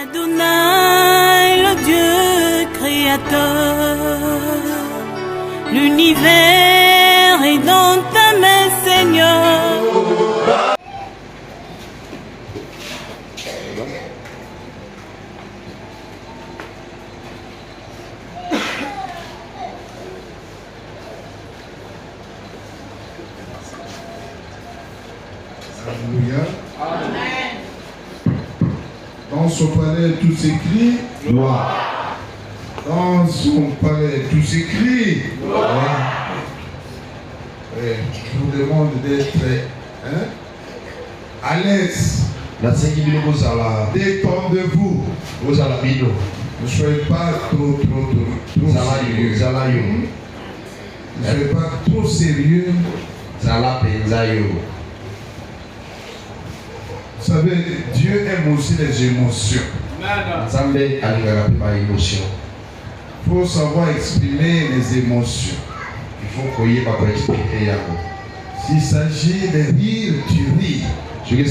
Adonai, le Dieu créateur, l'univers est dans ta main, Seigneur. Alléluia. Amen. Dans son palais, tout s'écrit gloire. Dans son palais, tout s'écrit gloire. Je vous demande d'être à l'aise. Détendez-vous. Ne soyez pas trop sérieux. Ne soyez pas trop sérieux. Vous savez, Dieu aime aussi les émotions. Il faut savoir exprimer les émotions. S'il s'agit de rire, tu ris. S'il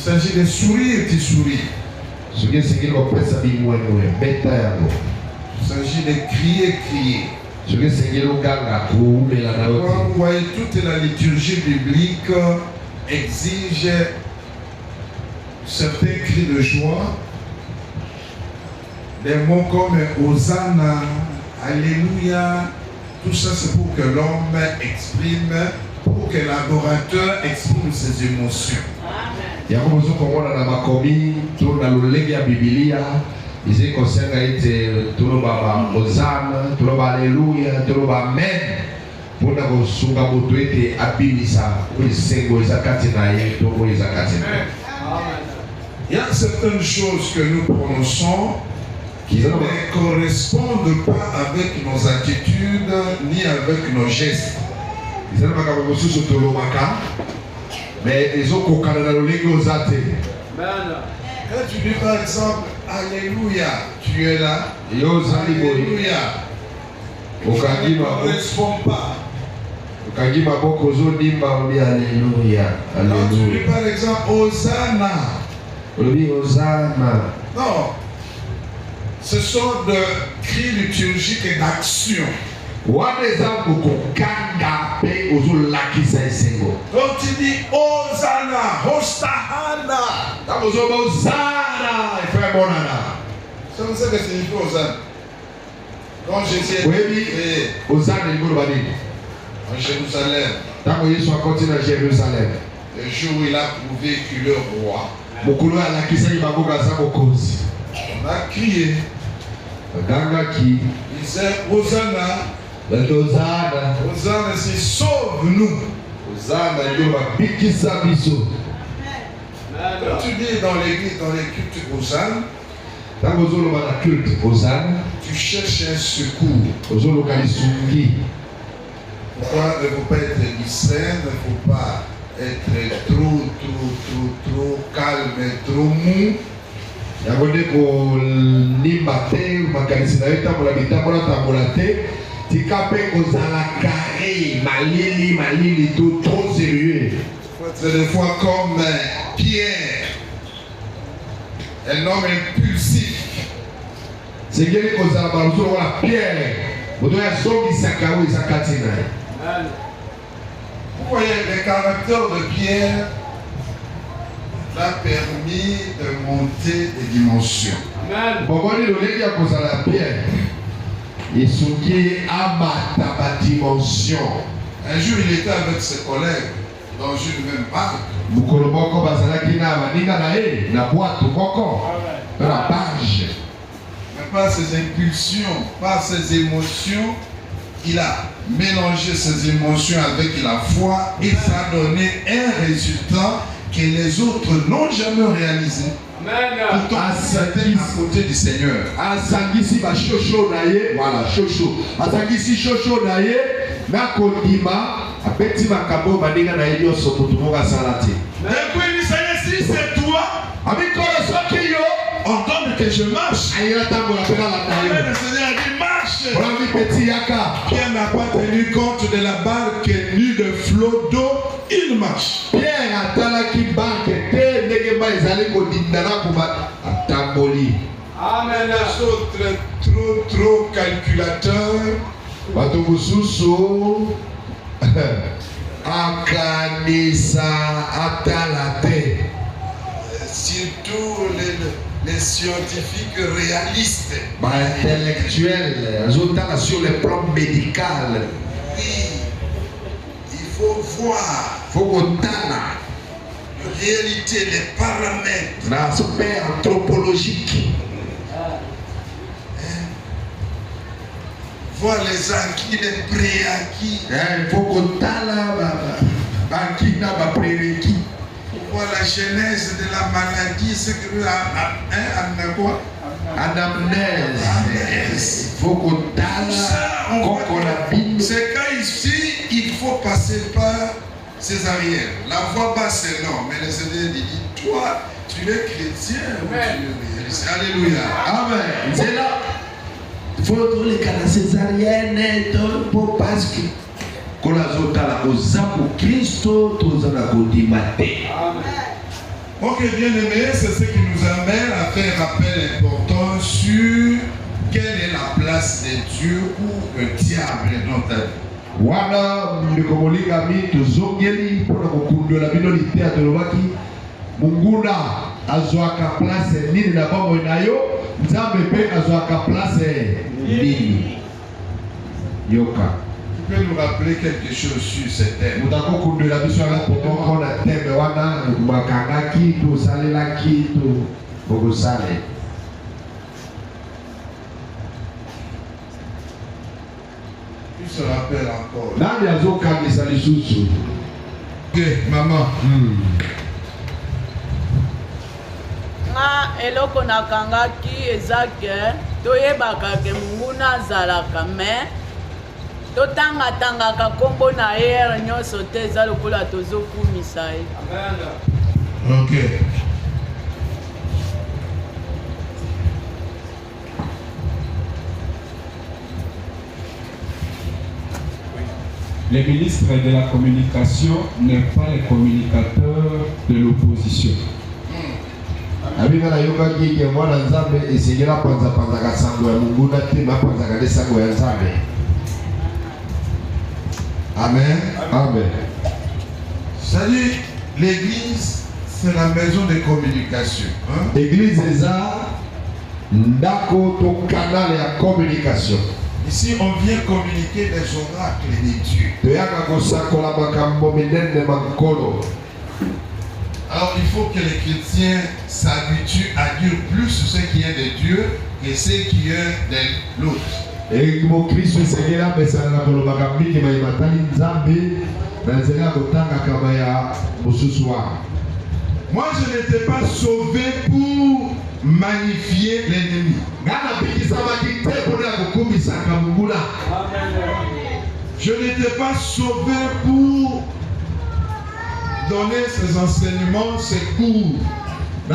s'agit de sourire, tu souris. S'il s'agit de crier, crier. Vous voyez, toute la liturgie biblique exige certains cris de joie, des mots comme Hosanna, Alléluia. Tout ça, c'est pour que l'homme exprime, pour que l'adorateur exprime ses émotions. Ils concernent tout le baba Hosanna, tout le baba Alléluia, tout le baba Amen. Pour nous sunga moto ete abimisa pour sengo izakatina ye to izakatina. Il y a certaines choses que nous prononçons qui ne correspondent pas avec nos attitudes ni avec nos gestes. Mais ils ont kokana na lolengo zate. Quand tu dis par exemple Alléluia, tu es là. Alléluia. Tu ne corresponds pas. Quand tu dis par exemple Hosanna. Non. Ce sont des cris liturgiques et d'action. Quand tu dis Hosanna, Hostahana, ça veut dire que signifie Hosanna. Quand Jésus est créé en Jérusalem, le jour où il a prouvé qu'il est roi, on a crié. Il disait Hosanna. Hosanna, c'est sauve-nous. Quand tu dis dans l'église, dans les cultes Hosanna, tu cherches un secours. Pourquoi il ne faut pas être distrait, il ne faut pas être trop calme, trop mou. Trop sérieux. Il faut être des fois comme Pierre, un homme impulsif. C'est que les causes à la Pierre. Vous devez Vous voyez, le caractère de Pierre l'a permis de monter des dimensions. Un jour, il était avec ses collègues dans une même barque. Mais par ses impulsions, par ses émotions, il a mélangé ses émotions avec la foi et ça a donné un résultat que les autres n'ont jamais réalisé. Pourtant, c'était à côté du Seigneur. Voilà, chocho. Depuis, Seigneur, si c'est toi, ordonne que je marche. Le Seigneur a dit marche. Pierre n'a pas tenu compte de la barque nue de flot d'eau, il marche. Pierre a ezali kodindana kuba tamboli. Amen. Les autres trop calculateurs. Bato mususu akanisa atalate. Surtout les scientifiques réalistes. Intellectuels, ajoutant sur le plan médical. Oui, il faut voir. Faut kontana. En réalité, les paramètres. L'aspect anthropologique. Voir les acquis, les préacquis. Il faut kontana acquis na ba prérequis. Voir la genèse de la maladie, c'est que quoi? Anamnèse. Faut kontana. C'est quand ici, il faut passer par césarienne. La voix basse, c'est non. Mais le Seigneur dit, toi, tu es chrétien ou tu es réaliste. Alléluia. Amen. C'est là. Il faut que les cas de césarienne, parce que quand la zotala oza pour Christo, tous en a condimate. Ok, bien aimé, c'est ce qui nous amène à faire rappel important sur quelle est la place de Dieu ou le diable dans ta vie. Wana ndikomolinga mi tuzongeli pona kokundola bino litea tolobaki munguna azwaka place nini na bango nayo nzambe pe azwaka place nini yoka. Tu peux nous rappeler quelque chose sur ce thème? Mutako kundola biso ala pomoko na thème wana makangaki to salelaki to bogosale. Tu se rappelles encore? Nani azokangisa lisusu? Ok, maman. Nga eloko nakangaki ezake toyebaka ke munguna azalaka me totangatangaka kombo na ye nyonso te eza lokola tozokumisa ye. Ok. Les ministres de la communication n'est pas les communicateurs de l'opposition. Abinga na yoga kike mwana nzambe esengela panza kasango ya munguna te ma panza kale sango ya nzambe. Amen. Amen. C'est-à-dire, l'église, c'est la maison de communication. Hein? Église eza ndako to canal ya communication. Ici, on vient communiquer les oracles de Dieu. Toyaka kosakola makambo minene mankolo. Alors, il faut que les chrétiens s'habituent à dire plus ce qui est de Dieu que ce qui est de l'autre. Et mon Christ esengela mesana na kolobaka mingi mayimatali nzambe na nzela kotanga kama ya mosusu wa. Moi, je n'étais pas sauvé pour magnifier l'ennemi. Je n'étais pas sauvé pour donner ses enseignements, ses cours. Et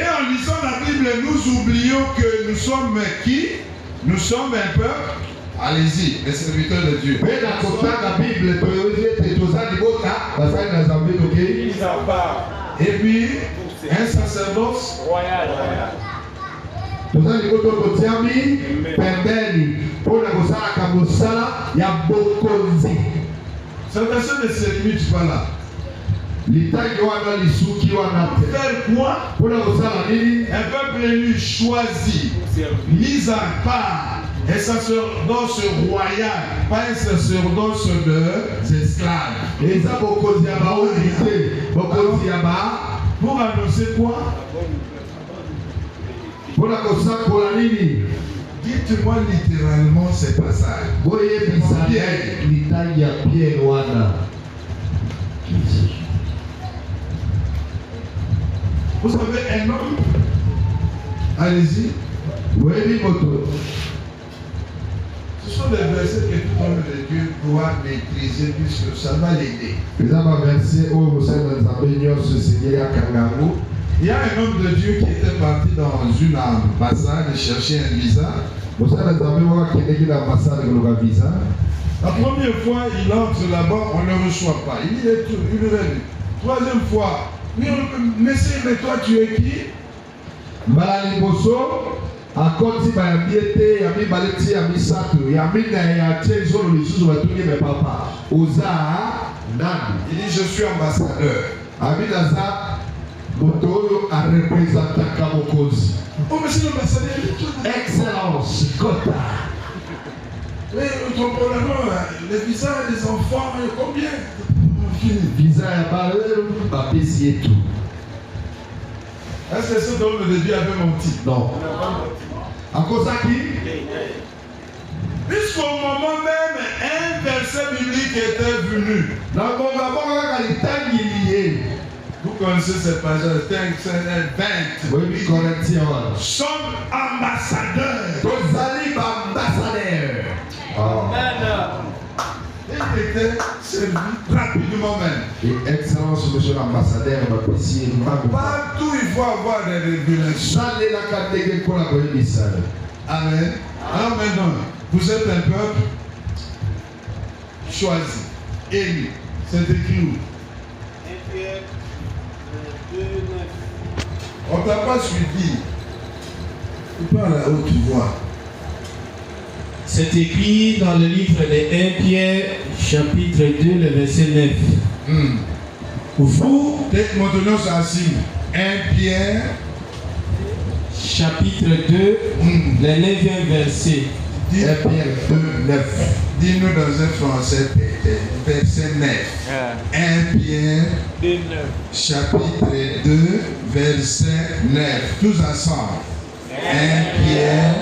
en lisant la Bible, nous oublions que nous sommes qui? Nous sommes un peuple. Allez-y, les serviteurs de Dieu. Et puis, un sacerdoce royal. Cette personne ne se limite pas là. Faire quoi? Un peuple élu, choisi, mis à part. Un sacerdoce royal, pas un sacerdoce d'esclaves. Pour annoncer quoi? Dites-moi littéralement ces passages. Vous savez, un homme, allez-y. Ce sont des versets que tout homme de Dieu doit maîtriser puisque ça va l'aider. Il y a un homme de Dieu qui était parti dans une ambassade chercher un visa. La première fois, il entre là-bas, on ne le reçoit pas. Il est revenu. Troisième fois, monsieur, mais toi, tu es qui? Mbala liboso akoti ba ya biete ya mibale ti ya misato ya mina ya tezolo lisusu batungi me papa oza nani. Il dit je suis ambassadeur. Amina za moto oyo a représentaka mokonzi. Oh monsieur l'ambassadeur, Excellence Kota. Mais ton problème, les visas des enfants, combien? Visa ya balero bapesi yetu. Est-ce que cet homme de Dieu avait menti? Non. À cause de qui? Puisqu'au moment même, un verset biblique était venu. Vous connaissez ces passages, 20. Oui, Corinthiens. Sommes ambassadeurs. Il était servi rapidement même. Et excellence, monsieur l'ambassadeur, partout il faut avoir des révélations. Amen. Alors maintenant, vous êtes un peuple choisi, élu. C'est écrit où? On ne t'a pas suivi. Tu parles à haute voix. C'est écrit dans le livre de 1 Pierre, chapitre 2, le verset 9. Vous, Maintenant, c'est assis. 1 Pierre, chapitre 2, le 9e verset. 1 Pierre 2, 9. Dis-nous dans un français, verset 9. 1 Pierre, chapitre 2, verset 9. Tous ensemble. 1 Pierre,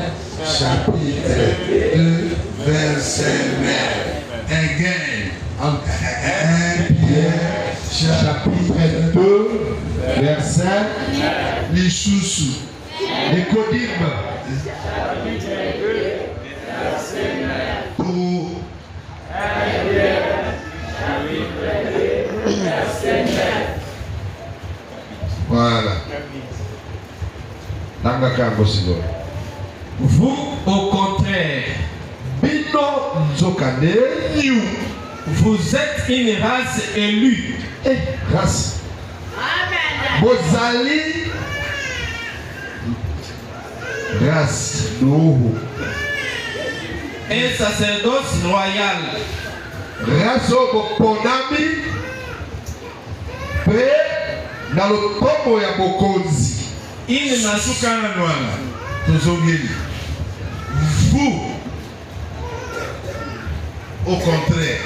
chapitre 2, verset 9. Again. 1 Pierre, Chapitre 2, verset. Les sous-sous. Nicodime. Pour voilà. Vous, au contraire, Bino Nzokane. vous êtes une race élue. Race. Bozali. Race. Noho. Un sacerdoce royal. Race Boponami. Pe. Na lotomo ya bokonzi. Une nation. Vous, au contraire,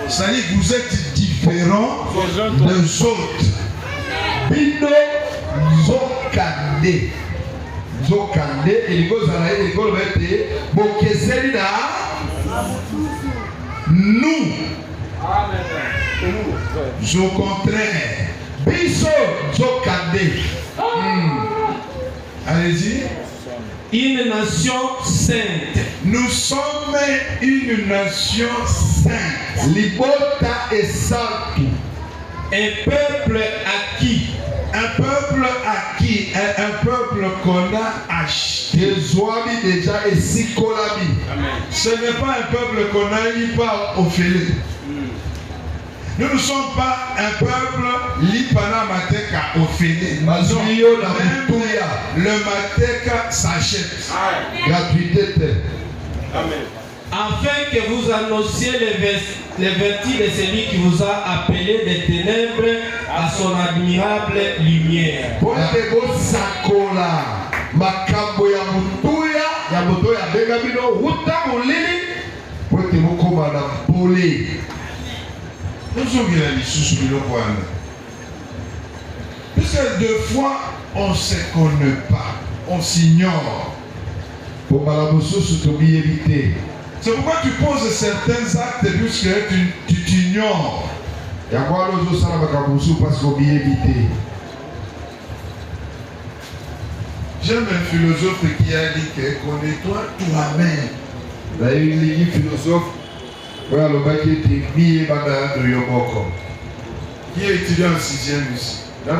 c'est-à-dire que vous êtes différents des autres. Bino Nzokane. Nzokane. Eligozala eligolobete. Bokeseli na. Nous, au contraire, Biso Nzokane. Allez-y. Une nation sainte. Nous sommes une nation sainte. Libota et Santu. Un peuple acquis. Un peuple acquis, un peuple qu'on a acheté. Tezoami déjà et Sikolami. Ce n'est pas un peuple qu'on a eu par Ophélie. Nous ne sommes pas un peuple l'Ipana Mateka Ophélie. Même le Mateka s'achète. Gratuité. Amen. Afin que vous annonciez les vertus de celui qui vous a appelé des ténèbres à son admirable lumière. Makambo ya mutuya ya moto ya benga bino huta mulili pote mukoma na pole. Puisque deux fois on ne se connaît pas, on s'ignore. C'est pourquoi tu poses certains actes puisque tu t'ignores. J'aime un philosophe qui a dit que connais-toi toi-même. Qui est étudiant en 6e ici? Ceux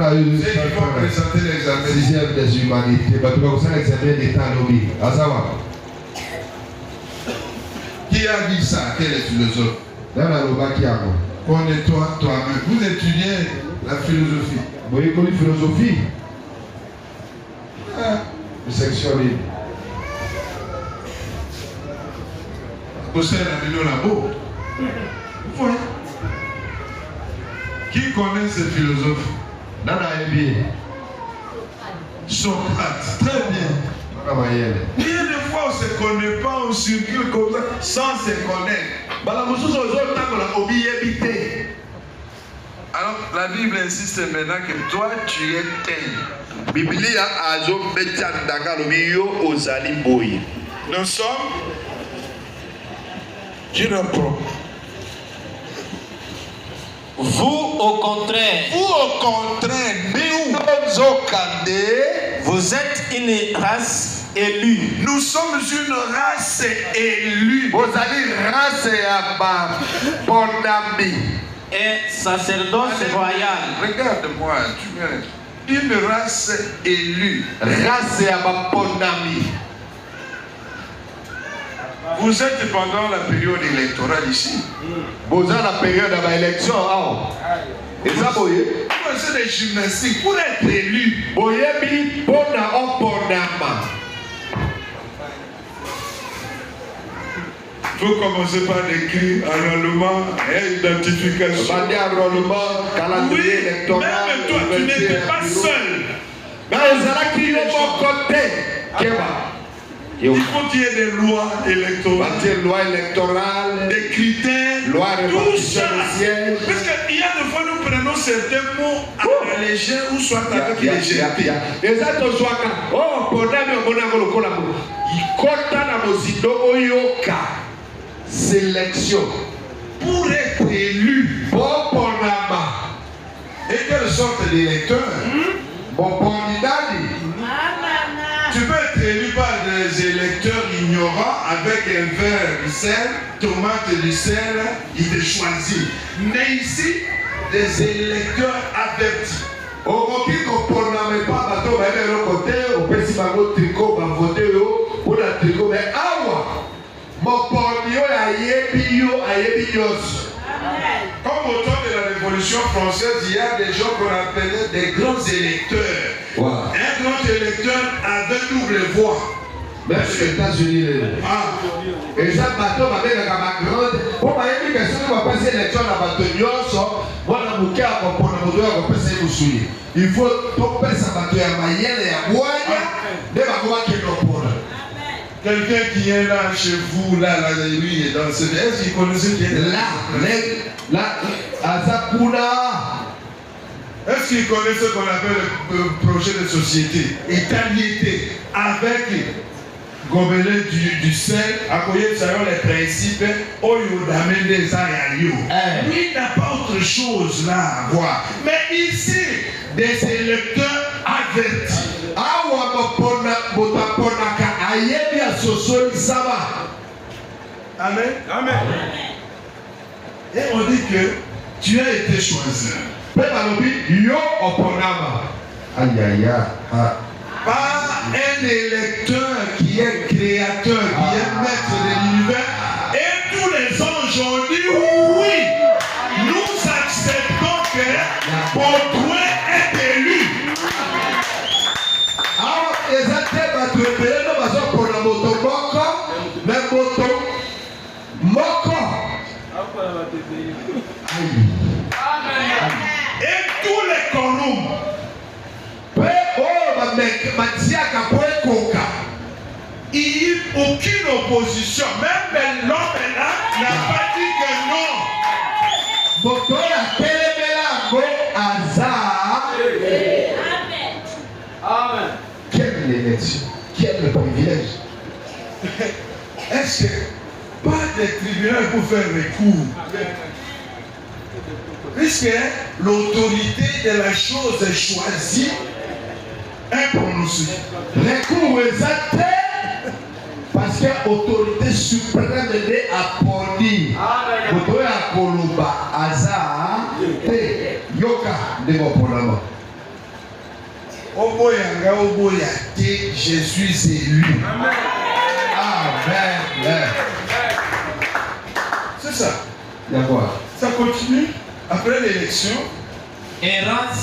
qui vont présenter l'examen. 6e des humanités. Qui a dit ça? Quel est le philosophe? Connais-toi toi-même. Vous étudiez la philosophie. Vous voyez la philosophie? Section libre. Vous savez la vidéo là-bas. Voilà. Qui connaît ces philosophes? Socrate. Très bien. Il y a des fois on ne se connaît pas, on circule comme ça sans se connaître. Alors la Bible insiste maintenant que toi tu es tel. Nous sommes. Je reprends. Vous, au contraire, vous êtes une race élue. Nous sommes une race élue. Vous allez race à mon ami. Et sacerdoce royal. Regarde-moi, tu es une race élue. Race à mon ami. Vous êtes pendant la période électorale ici. Vous êtes la période de l'élection. Et ça, vous c'est des gymnastiques pour être élu. Il faut commencer par décrire enrôlement et identification. Oui, même toi, tu n'étais pas seul. Il faut qu'il y ait des lois électorales, des critères, tout ça. Parce qu'il y a des fois nous prenons certains mots à la légère ou soit avec légèreté. Sélection pour être élu. Et quelle sorte d'électeur? Tu peux être élu par des électeurs ignorants avec un verre de sel, tomate de sel, il te choisit. Mais ici, des électeurs avertis. Comme au temps de la Révolution française, il y a des gens qu'on appelait des grands électeurs. Wow. Un grand électeur avait double voix. Même aux États-Unis. Et ça, bateau va avec la grande. Pour moi, il y a une personne qui va passer l'élection dans la bateau. Moi, je vais passer. Il faut tomber sa bateau à Mayenne et à Boya. De ma voix qui est pour. Quelqu'un qui est là chez vous, là, lui, est dans ce est-ce qu'il connaissait qui est là, à Zapuna. Est-ce qu'il connaît ce qu'on appelle le projet de société? Étaliété avec gobelet du sel, à côté de les principes, où il amène des aïeux. Lui n'a pas autre chose là à voir. Mais ici, des électeurs avertis. Amen. Amen. Et on dit que tu as été choisi. Par un électeur qui est créateur, qui est maître de l'univers. Et tous les anges ont dit oui, nous acceptons que Baudouin est élu. Et tous les corrompus. Il n'y a aucune opposition. Même l'homme là n'a pas dit que non. Amen. Quelle élection, quel privilège. Est-ce que pas de tribunal pour faire recours? Puisque l'autorité de la chose est choisie, est prononcée. Recours exact parce que l'autorité suprême est apponi. Vous à Koloba, Aza, Yoka, de mon programme. Oboyanga, je suis élu. Amen. C'est ça. D'accord. Ça continue après l'élection. Et un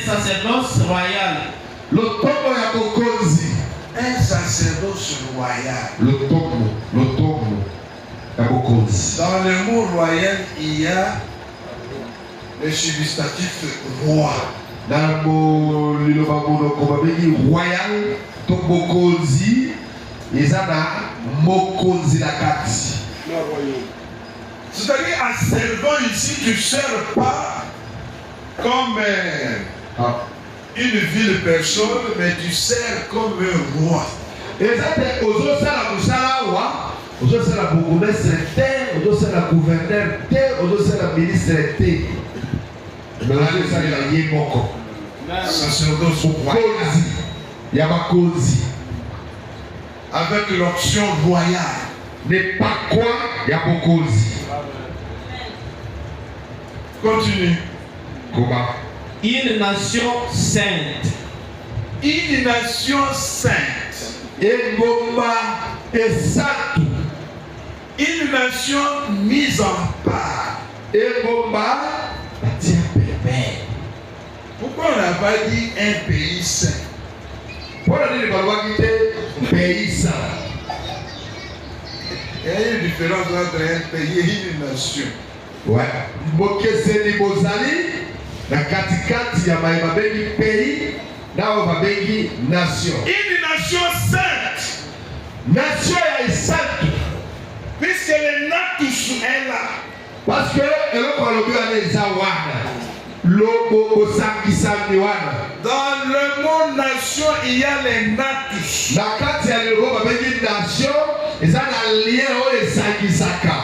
sacerdoce royal. Le tombo ya bokonzi. Un sacerdoce royal. Le tombo ya bokonzi. Dans le mot royal, il y a le substantif roi. Dans le liloba monoko babengi royal to bokonzi ezana mokonzi na kati. C'est-à-dire, en servant ici, tu ne sers pas comme une ville personne, mais tu sers comme un roi. Ezate ozosala musala wa ozosala bourgmestre te ozosala gouverneur te ozosala ministre te mais ozosala ye moko Sacerdoce royal. bokonzi ya bakonzi Avec l'option royale. n'est pas quoi ya bokonzi. Continue. Comment? Une nation sainte. Une nation sainte. Engomba esatu. Une nation mise en part. Engomba batia pembe. Pourquoi on n'a pas dit un pays saint? Pour la dire balwaki te pays saint. Il y a une différence entre un pays et une nation. Ouais. Bokeseni bozali na katikati ya mai babengi pays nao babengi nation. Une nation sainte. Nation ya esatu. Puisque le natus est là. Parce que eloko alobi wana eza wana. Lobo osambisami wana. Dans le mot nation, il y a les natus. Na kati ya lelo babengi nation eza na lien oyo esangisaka.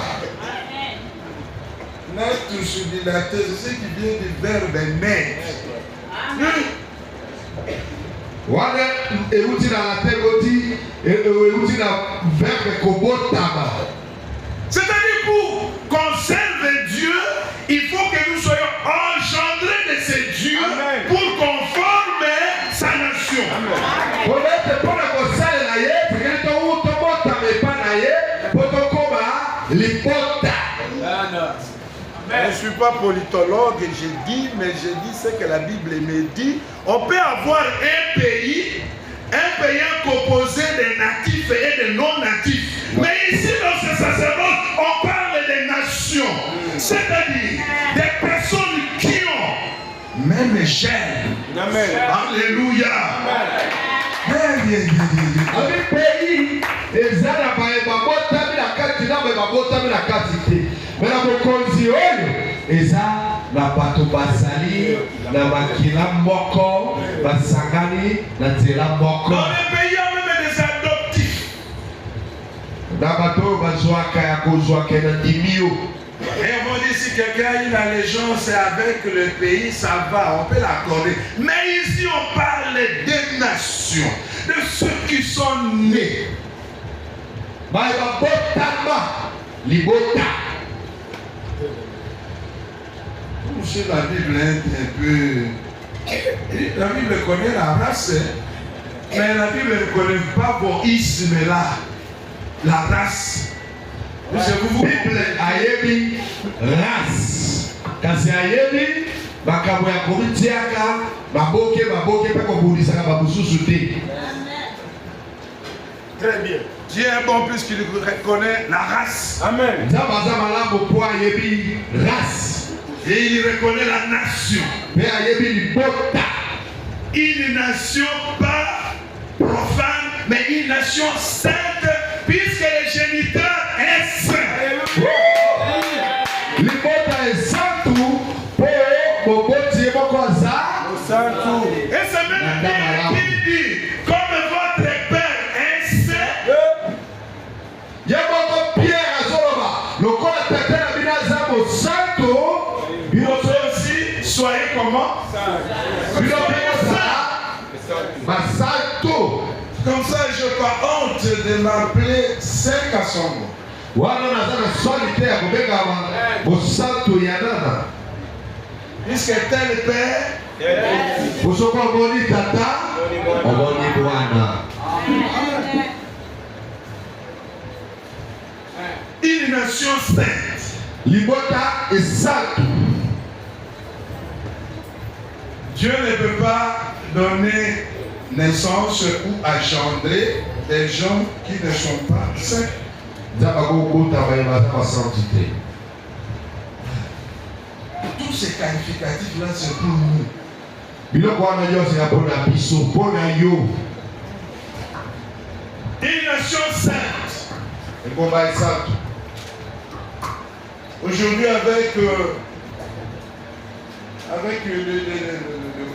Natus dilaté, c'est ce qui vient du verbe naître. Wana euti na latin oti euti na verbe kobotama. C'est-à-dire pour qu'on serve Dieu, il faut que nous soyons engendrés de ce Dieu. Amen. Pour qu'on forme sa nation. Pour être pour la kosala na ye, c'est que to botama pa na ye, potokoma lipota. Je ne suis pas politologue, je dis, mais je dis ce que la Bible me dit. On peut avoir un pays composé de natifs et de non-natifs. Mais ici, dans ce sacerdoce, on parle des nations. C'est-à-dire des personnes qui ont même gène. Amen. Alléluia. Avec pays, ezana babotami na kati na babotami na kati te. Mais na bokonzi oyo eza na bato bazali na makila moko basangani na nzela moko. Dans les pays, il y a même des adoptifs. Na bato bazwaka ya kozwaka na dimio. Et on dit si quelqu'un a une allégeance avec le pays, ça va, on peut l'accorder. Mais ici, on parle des nations, de ceux qui sont nés. Libota. Monsieur, la Bible est un peu... La Bible connaît la race, mais la Bible ne connaît pas vos ismes là, la race. Bible ayebi race. Kasi ayebi makambo ya komitiaka baboke pe kobundisaka babususu te. Très bien. Dieu est bon puisqu'il reconnaît la race. Amen. Zabaza malambo po ayebi race. Et il reconnaît la nation. Mais ayebi libota. Une nation pas profane, mais une nation sainte, puisque le géniteur est saint. Libota est santu po boboti mokoza. Et c'est même Pierre qui dit, comme votre père est saint. Yaboko Pierre azoloba. Lokola tata na bina zabo santo. Vous aussi, soyez comment? Comme ça, je n'ai pas honte de m'appeler Saint Kassongo. Puisque tel père, une nation sainte. libota exact. Dieu ne peut pas donner naissance ou engendrer des gens qui ne sont pas saints. Tous ces qualificatifs-là, c'est pour nous. Une nation sainte. Aujourd'hui, avec le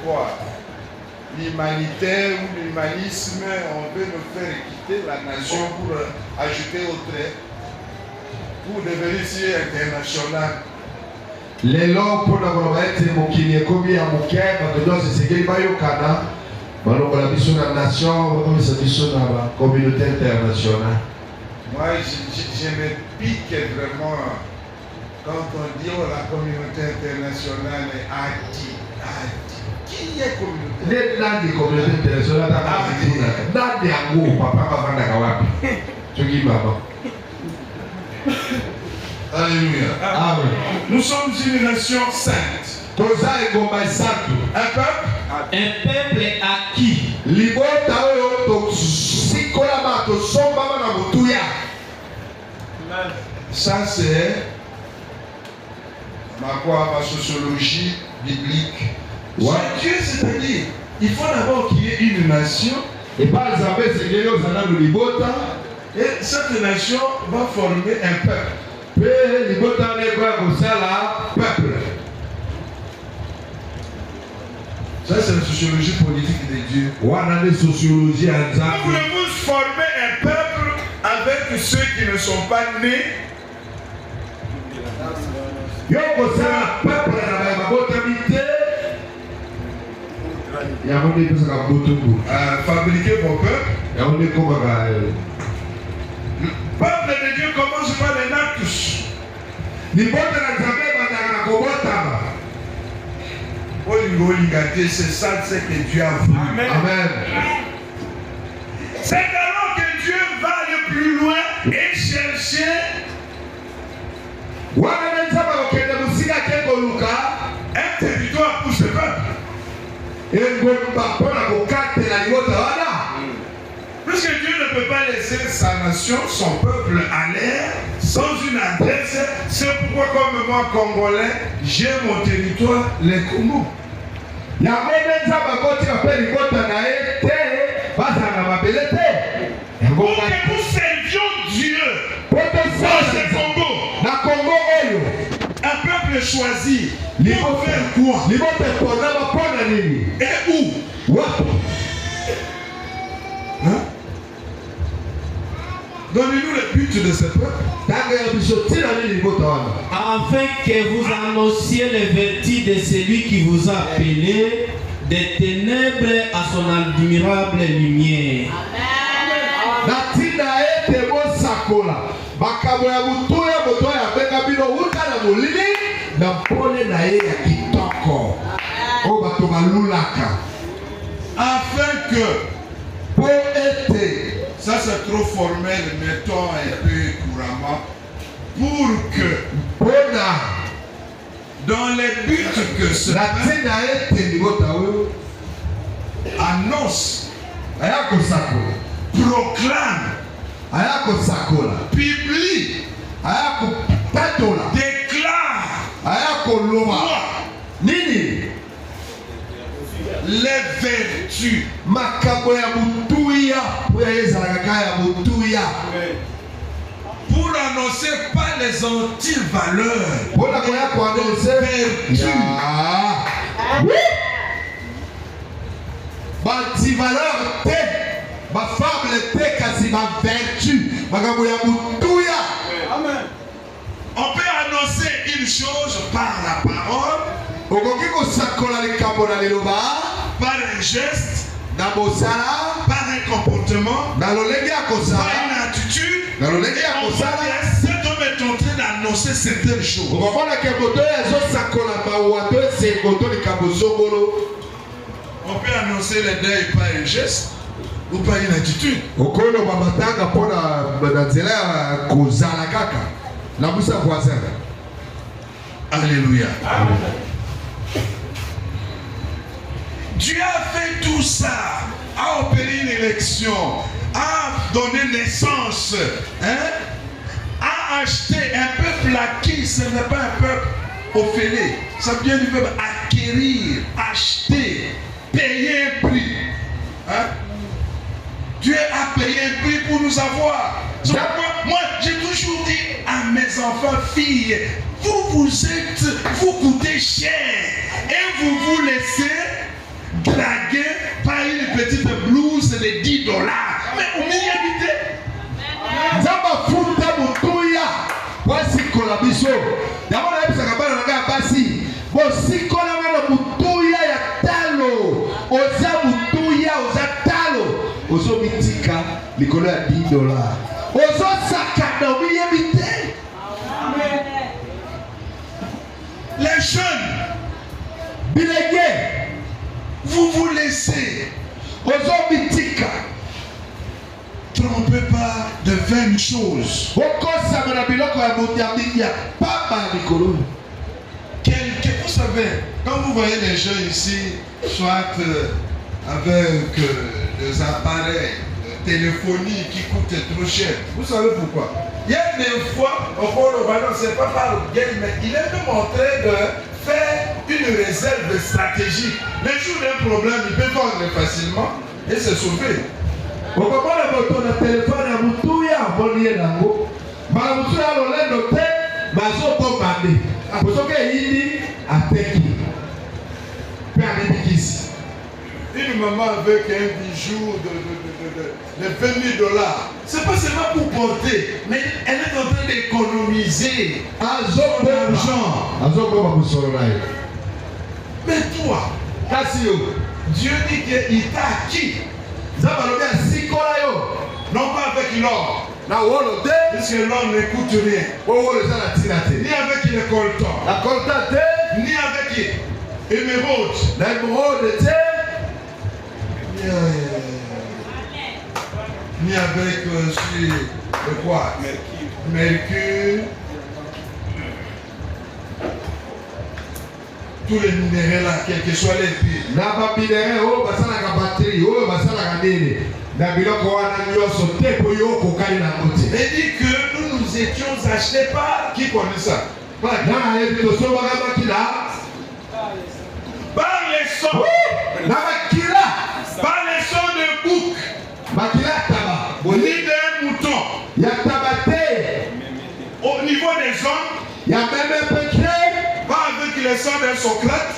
quoi, l'humanitaire ou l'humanisme, on veut nous faire quitter la nation pour ajouter au trait, pour devenir si international. Les lois pour la mokili komi ya mukeba to se segeli bayokana balongo la biso na nation comme ça biso na communauté internationale. Moi je me pique vraiment quand on dit oh, la communauté internationale est anti. Qui est communauté? Les communauté internationale nandi yango papa kavanda kawapi. Choki baba. Alléluia. Amen. Nous sommes une nation sainte. Un peuple acquis. Ça c'est ma sociologie biblique. Ouais. Dieu, c'est-à-dire, il faut d'abord qu'il y ait une nation. Et par exemple, et cette nation va former un peuple. Ça c'est la sociologie politique de Dieu. Voulez-vous former un peuple avec ceux qui ne sont pas nés? Fabriquer vos peuples. Le peuple de Dieu commence par les natus. C'est ça ce que Dieu a voulu. Amen. Amen. C'est alors que Dieu va aller plus loin et chercher un territoire pour ce peuple. Puisque Dieu ne peut pas laisser sa nation, son peuple à l'air, sans une adresse, c'est pourquoi comme moi, Congolais, j'ai mon territoire, les Congo. Pour que nous servions Dieu dans ce Congo, un peuple choisi, pour faire quoi? Et où? Hein? Donnez-nous le but de ce peuple. Afin que vous annonciez les vertus de celui qui vous a appelé des ténèbres à son admirable lumière. Afin que, pour être, ça c'est trop formel, mettons un peu couramment, pour que, dans les buts que ce annonce, proclame, publie, déclare, les vertus. Pour annoncer pas les anti-valeurs. Anti-valeur, ma fable était quasi ma vertu. Amen. On peut annoncer une chose par la parole, par un geste, par un comportement, par une attitude. Cet homme est en train d'annoncer certaines choses. On peut annoncer le deuil par un geste ou par une attitude. Alléluia. Amen. Dieu a fait tout ça, a opéré une élection, a donné naissance, a acheté un peuple acquis. Ce n'est pas un peuple offéré. Ça vient du verbe acquérir, acheter, payer un prix. Dieu a payé un prix pour nous avoir. Moi, j'ai toujours dit à mes enfants, filles, vous coûtez cher et vous vous laissez draguer par une petite blouse de $10. Mais au milieu d'idée, Zamba futa mutuya wasikola biso. D'abord la bisa kabana na basi. Bo sikola na mutuya ya talo. Oza mutuya oza talo. Ozo mitika likolo ya $10. Ozo sakana omiye bite. les jeunes, Bilégué, vous vous laissez ozo mitika. trompez pas de vaines choses. Vous savez, quand vous voyez les gens ici, soit avec des appareils de téléphonie qui coûtent trop cher, vous savez pourquoi? Il y a des fois, au fond, le ballon, c'est pas par le game, mais il est même en train de faire une réserve de stratégie. Le jour d'un problème, il peut vendre facilement et se sauver. Okobola moto na telefone ya mutu ya boliye nango. Ba mutu ya lolendo te bazo ko bande. Aposoke yindi ateki. Pe amebikisi. Une maman avec un bijou de $20,000, c'est pas seulement pour porter, mais elle est en train d'économiser son argent. Mais toi, Dieu dit qu'il t'a acquis. Non pas avec l'or. Parce que l'or ne coûte rien. Ni avec les coltons. Ni avec l'émeraude. Ni avec le quoi? Mercure. Tous les minéraux là, quels que soient les prix. Il dit que nous étions achetés par qui connaît ça? Par les sons. Par les sons de bouc. Ni d'un mouton. Au niveau des hommes. Pas avec les sons d'un Socrate.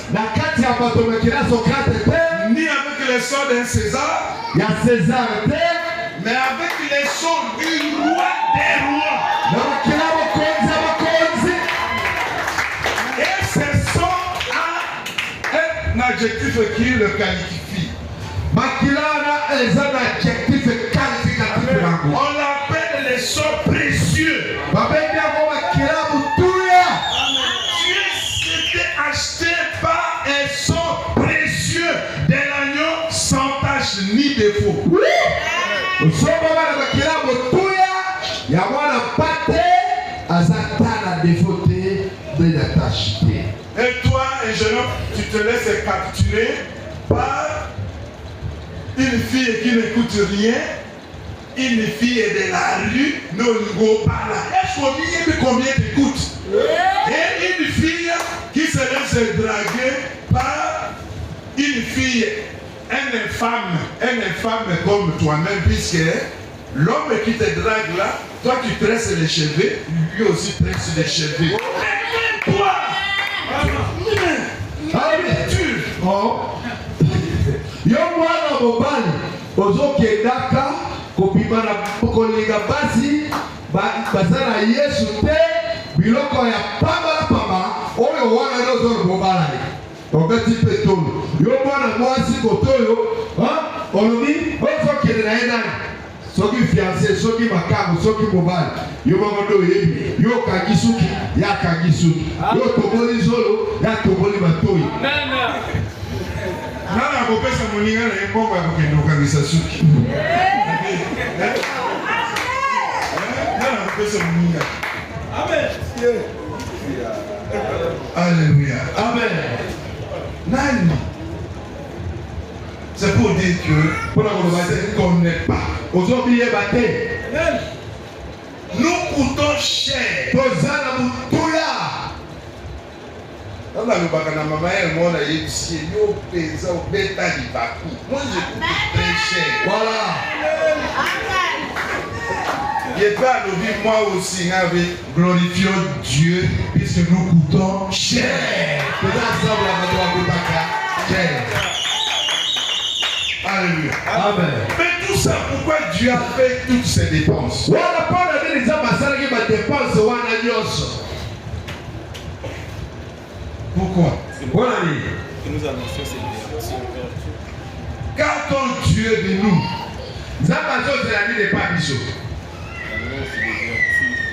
Ni avec les sons d'un César. Mais avec les sons du roi des rois. Et ce son a un adjectif qui le qualifie. On l'appelle les sons précieux. Dieu s'était acheté par un son précieux de l'agneau sans tache ni défaut. Et toi, un jeune homme, tu te laisses capturer par une fille qui n'écoute rien, une fille de la rue, ne go pas là. Est-ce qu'on dit combien t'écoute? Et une fille qui se laisse draguer par une fille, un infâme comme toi-même, puisque l'homme qui te drague là, toi tu tresses les cheveux, lui aussi tresse les cheveux. Mais toi, yo mwana mobali ozokendaka kobima na kolinga basi basala Yesu te biloko ya pamba oyo wana nozolo mobala obeti petolo yo mwana mwasi kotoyo olobi ozokende na ye nani soki fiancé soki makamu soki mobali yo mamondo yebi yo kangi suki ya kangi suki yo toboli zolo ya toboli matoyi. Nana kopesa moninga na mbongo ya kokende okangisa suki. Nana kopesa moninga. Amen. Alléluia. Amen. Nani. C'est pour dire que pour la qu'on n'est pas. Aujourd'hui, il est battu. Nous coûtons cher. Dans la maman et moi, moi je coûte très cher. Voilà. Et pas le moi aussi, glorifions Dieu puisque nous coûtons cher. Alléluia. Amen. Mais tout ça, pourquoi Dieu a fait toutes ces dépenses? Pourquoi? Car ton Dieu de nous,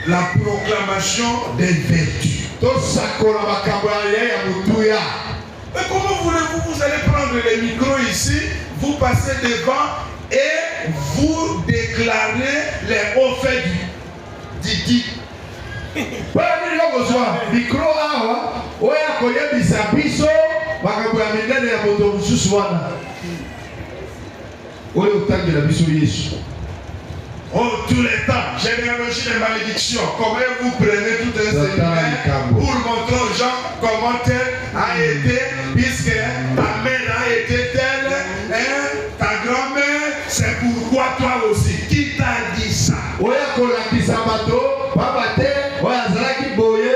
la proclamation des vertus. Mais comment voulez-vous, vous allez prendre les micros ici, vous passez devant et vous déclarez les hauts faits du dit. Micro awa oya koyebisa biso makambo ya minene ya moto mosusu wana oyo otangela biso Yesu. Oh, tous les temps, généalogie des malédictions. Comment vous prenez tout un séminaire pour montrer aux gens comment tel a été, puisque ta mère a été telle, hein, ta grand-mère, c'est pourquoi toi aussi. Qui t'a dit ça? Oya kolakisa bato, babate, oya zalaki boye,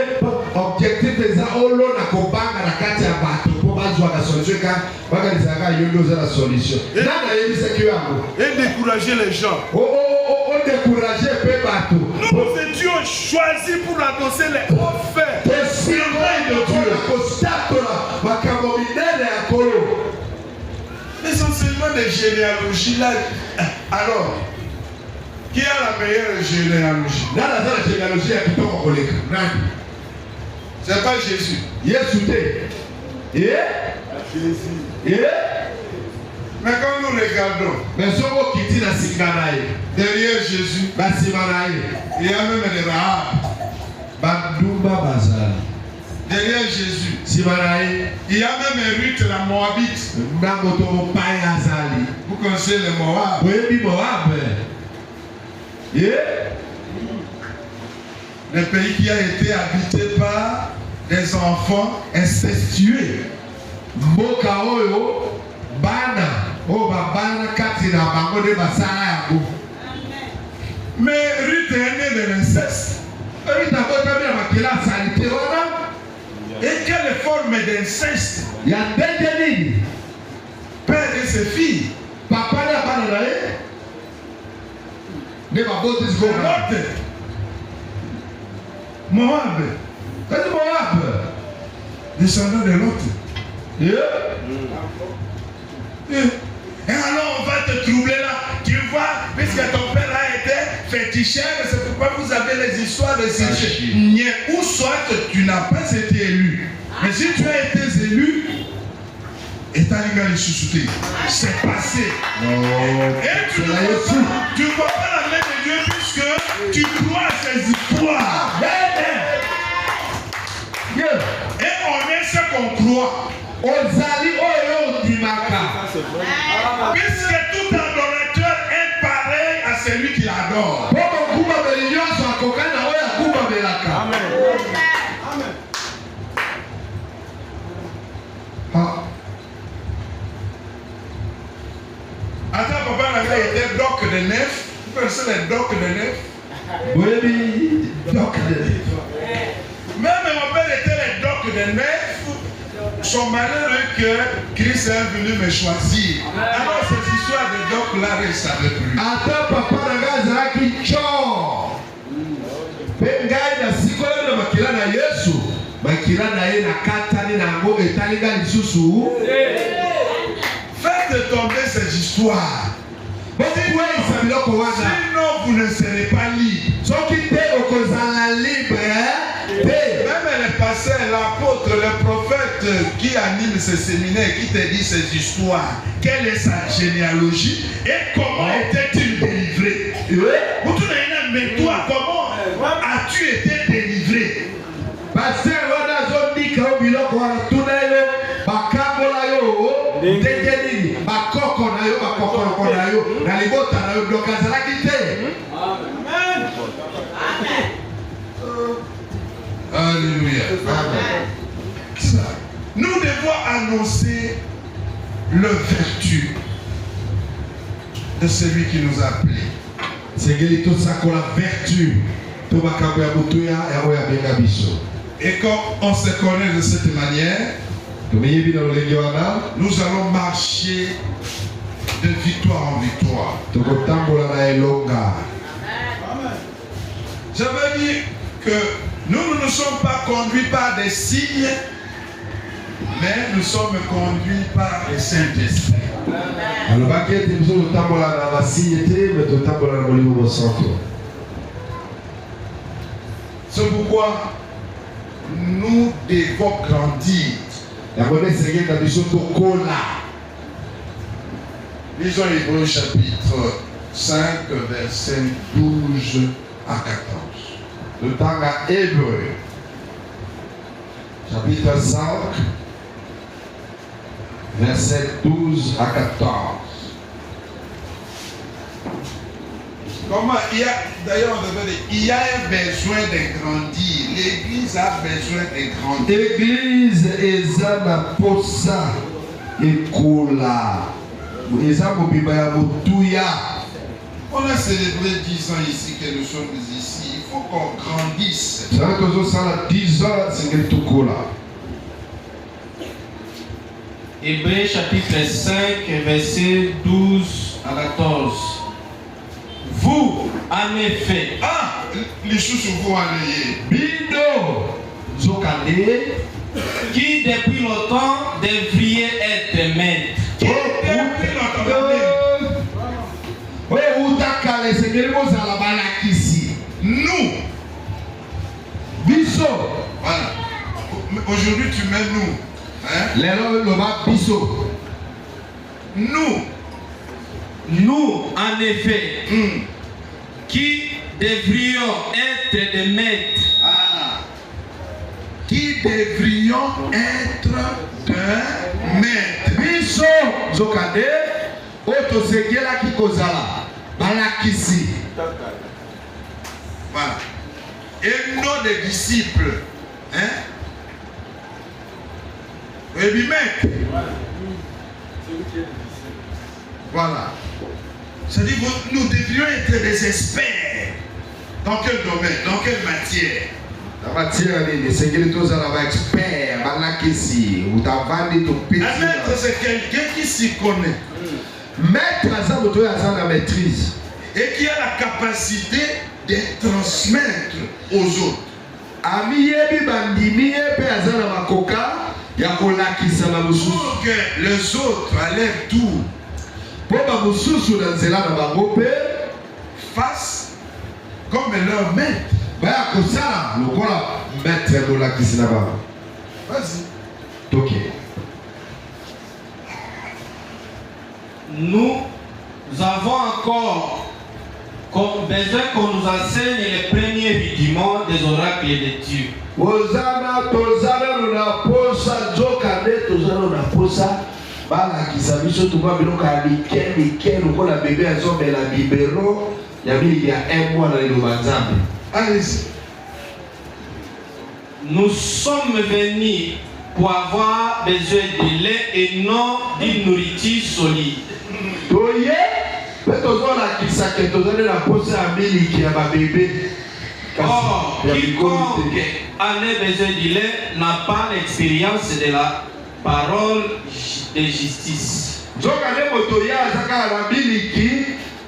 objectif eza olo na kobanga na kati ya bato po bazwa la solution ka baka lisaka yondo za la solution. Nana yebisa kiwango. Et décourager les gens. On décourager peu bato. Nous étions choisis pour annoncer les hauts faits. C'est de Dieu. Essentiellement des généalogies là. Alors, qui a la meilleure généalogie? C'est pas Jésus. Mais quand nous regardons derrière Jésus, il y a même des Rahab. Derrière Jésus, il y a même Ruth la Moabite. Vous connaissez les Moab? Le pays qui a été habité par des enfants incestueux. Mais Ruth est née de l'inceste. Et quelle forme d'inceste? Père et ses filles. Moab. Descendant de l'autre. Et alors on va te troubler là. Tu vois, puisque ton père a été féticheur, c'est pourquoi vous avez les histoires de ces ou soit tu n'as pas été élu. Mais si tu as été élu, et tu as les sous-soutés, c'est passé. Et tu ne vois pas la main de Dieu puisque tu crois à ces histoires. Et on est ce qu'on croit. Puisque tout adorateur est pareil à celui qui adore. Amen. Attends, papa, il était doc de neuf. Vous connaissez les docs de neuf? Oui, doc de neuf. Même mon père était les docs de neuf. Son malheureux que Christ est venu me choisir. Alors cette histoire de doc là, je ne savais plus. Attends, papa, la qui chore. Pengai na sikolo na makila na Yesu. Makila na ye na katani na ngo etaliga lisusu. Faites tomber ces histoires. Sinon vous ne serez pas libre. Même les pasteurs, l'apôtre, le prophète qui anime ce séminaire, qui te dit ces histoires, quelle est sa généalogie et comment était-il délivré? Mais toi, comment as-tu été délivré? Parce que yo biloko wana tuna yo bakambola yo ndenge nini bakoko na yo bakoko na yo na libota na yo biloko azalaki te. Amen. Alléluia. Ça. Nous devons annoncer le vertu de celui qui nous a appelés. C'est que tout ça qu'on a vertu. Et quand on se connaît de cette manière, nous allons marcher de victoire en victoire. Ça veut dire que nous ne sommes pas conduits par des signes, mais nous sommes conduits par le Saint-Esprit. C'est pourquoi nous devons grandir. Lisons Hébreux chapitre 5, versets 12 à 14. Le temps à Hébreux, chapitre 5, versets 12 à 14. Comment il y a, d'ailleurs, il y a un besoin de grandir. L'église a besoin de grandir. L'église est à posa et kola. On a célébré 10 ans ici que nous sommes ici. Il faut qu'on grandisse. Hébreux chapitre 5, verset 12 à 14. Vous, en effet, les choses vous allez. Bido, Zokande, qui depuis longtemps devriez être maîtres. Nous, Biso, voilà. Aujourd'hui tu mets nous. Hein? Nous, en effet, qui devrions être des maîtres. Qui devrions être des maîtres. Biso, Zokande, Otosegela Kikozala, Balakisi. Voilà. Et nos des disciples. Hein? Et lui maître. Voilà. C'est-à-dire que nous devrions être des experts. Dans quel domaine? Dans quelle matière? La matière, c'est que les gens sont experts, Balakisi, ou Tavandi, ton petit. Un maître, c'est quelqu'un qui s'y connaît. Maître, c'est la maîtrise. Et qui a la capacité de transmettre aux autres. Amiyebi bandimi pe azana makoka ya kolakisa na mususu. Pour que les autres à leur tour po ba mususu na nzela na bango pe fassent comme leur maître. Ba kosala lokola maître kolakisa na bango. Vas-y. Toke. Nous avons encore comme besoin qu'on nous enseigne les premiers rudiments des oracles de Dieu. Ozana tozana na posa jokande tozana na posa bala kisabiso tuba biloko ya mike lokola bébé azobela bibero ya mingi ya un mois na liloba nzambe. Allez-y. Nous sommes venus pour avoir besoin de lait et non d'une nourriture solide. Toye petozona kisake tozana na posa ya miliki ya ba bébé. Or, quiconque en a besoin de lait n'a pas l'expérience de la parole de justice. Jokane motoya azaka na miliki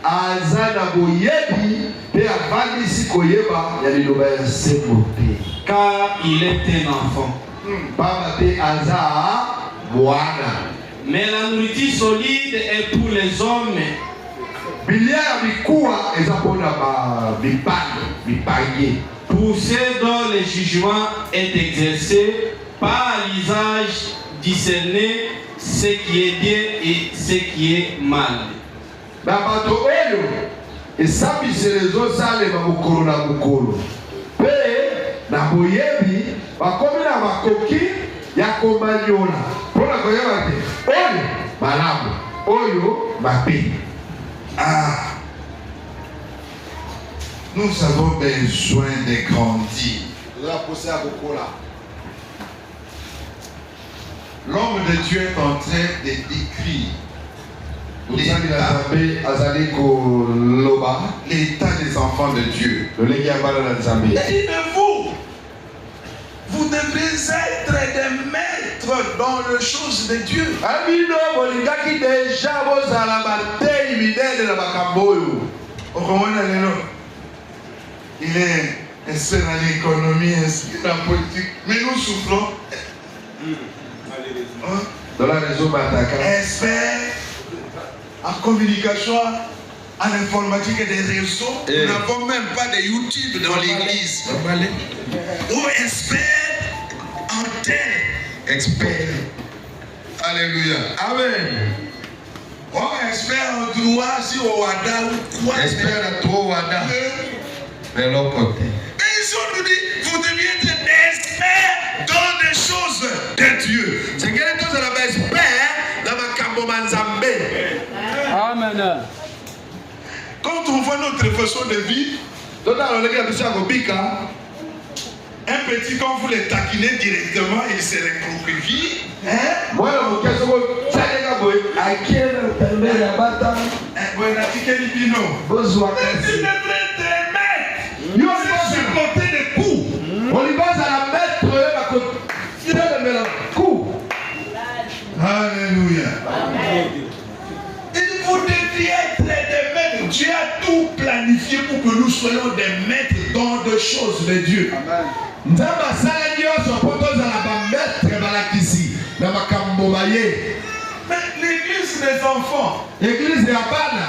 azana boyebi pe avandisi koyeba ya liloba ya sembo te. Car il est un enfant. Baba te aza mwana. Mais la nourriture solide est pour les hommes. Bilia ya bikuwa eza pona ba bipangi. Pour ceux dont le jugement est exercé par l'usage discerner ce qui est bien et ce qui est mal. Na bato oyo esambisele ezosalema mokolo na mokolo. Pe na boyebi bakomi na bakoki ya komanyola pona koyeba te oyo malamu oyo mabe. Nous avons besoin de grandir. L'homme de Dieu est en train de décrire l'état des enfants de Dieu. Il dit, mais vous devrez être des maîtres dans les choses de Dieu. Il est expert en économie, expert en politique, mais nous souffrons. Expert en communication, en informatique et des réseaux. Nous n'avons même pas de YouTube dans l'église. Ou expert en tel. Expert. Alléluia. Amen. Oh, expert en droit, si au Wada ou quoi. Expert en droit au Wada. De l'autre côté. Et ils ont nous dit, vous deviez être des experts dans des choses de Dieu. C'est quelque chose de expert dans ma Kambomanzambe. Amen. Quand on voit notre façon de vivre, un petit, quand vous le taquinez directement, il se recroqueville. Supporter des coups. On lui passe à la mettre, tirer le coup. Alléluia. Et vous deviez être des maîtres. Dieu a tout planifié pour que nous soyons des maîtres dans des choses de Dieu. Mais l'église des enfants, l'église des Abana,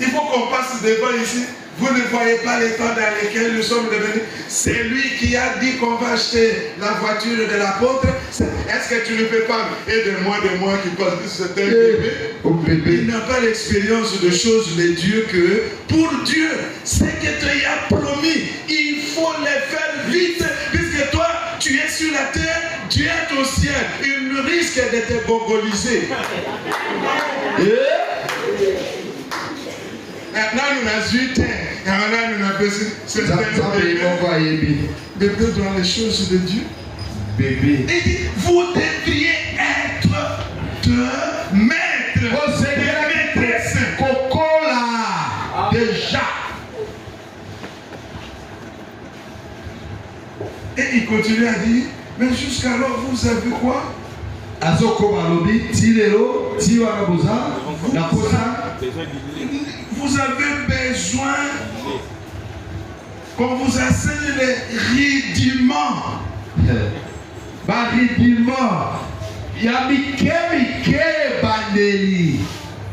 il faut qu'on passe devant ici. Vous ne voyez pas l'état dans lequel nous sommes devenus. C'est lui qui a dit qu'on va acheter la voiture de l'apôtre. Est-ce que tu ne peux pas aider-moi qui passe de ce bébé? Il n'a pas l'expérience de choses de Dieu que pour Dieu, ce que tu as promis, il faut le faire vite. Puisque toi, tu es sur la terre, Dieu est au ciel. Il risque de te bongoliser. Maintenant, nous avons 8 ans. Maintenant, nous avons bébé dans les choses de Dieu. Bébé. Il dit, vous devriez être de maîtres. Vous êtes maîtresses. Cocola. Déjà. Et il continue à dire, mais jusqu'alors, vous avez quoi? Vous avez besoin qu'on vous enseigne les rudiments.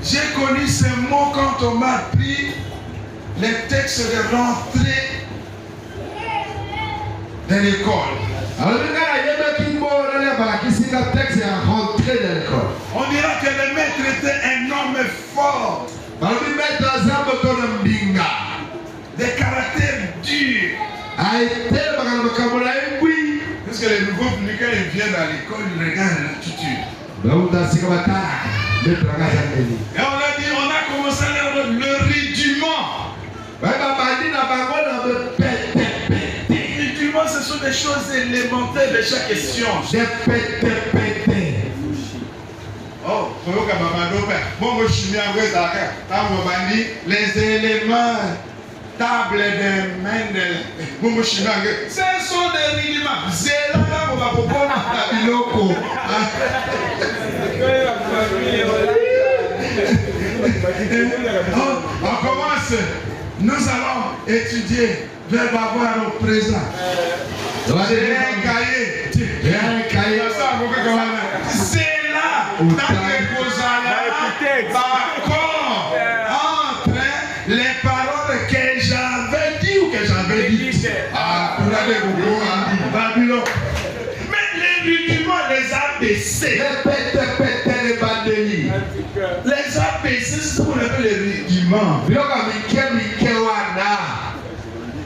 J'ai connu ces mots quand on m'a appris les textes de rentrée de l'école. On dira que le maître était un homme fort, de caractère dur. Parce que les nouveaux venus, quand ils viennent à l'école, ils regardent l'attitude. Et on a dit, on a commencé à leur le rudiment. Rudiment, ce sont des choses élémentaires de chaque question. Oh, les éléments, table de Mendel, ce sont des rudiments. On commence. Nous allons étudier verbe avoir au présent. J'ai un cahier. C'est là, dans les entre les paroles que j'avais dit ou que j'avais dit. Mais les rudiments, les ABC. Les ABC, c'est ce qu'on appelle les rudiments.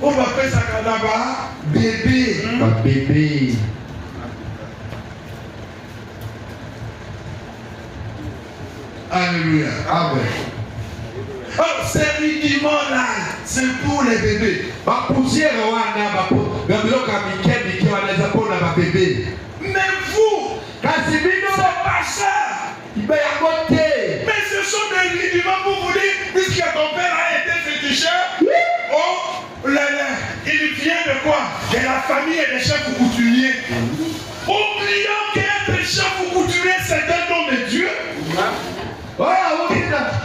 On va appeler ça bébé. Alléluia. Amen. Oh, ces rudiments-là, c'est pour les bébés. Mais vous, c'est pas ça. Mais ce sont des rudiments pour vous dire, puisque ton père a été féticheur, oh, il vient de quoi? De la famille et des chefs coutumiers. Oublions qu'être chef coutumier, c'est un don de Dieu.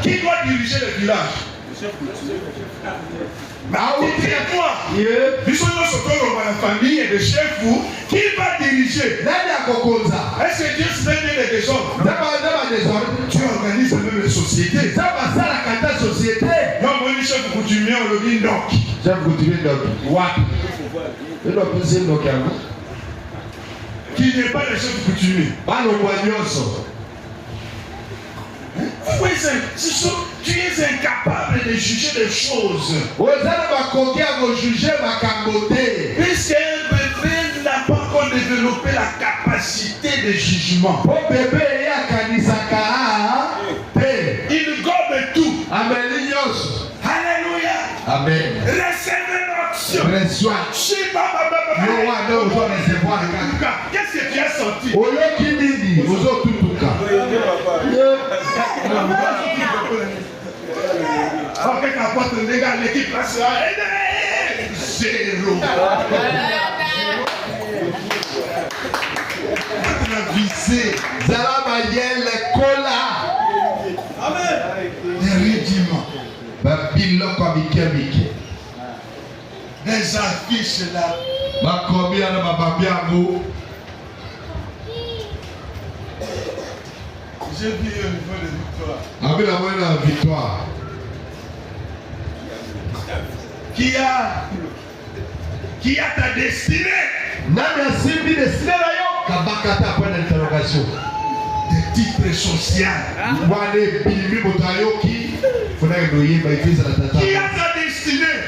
Qui doit diriger le village? Dites-moi, nous sommes dans la famille et le chef, qui va diriger? Est-ce que Dieu se fait des désordres? Tu organises même les sociétés. Non, moi, le chef coutumier, on le dit non. Chef coutumier, Qui n'est pas le chef coutumier. Tu es incapable de juger les choses. Puisqu'un bébé n'a pas encore développé la capacité de jugement. Il gobe tout. Alléluia. Amen. Recevez l'onction. Qu'est-ce que tu as senti? Ok, qu'apporte les gars, l'équipe là sera 0. On a visé. Amen. Des rudiments. Des affiches là. J'ai vu au niveau de victoire. Qui a ta destinée? Des titres sociaux. Qui a ta destinée?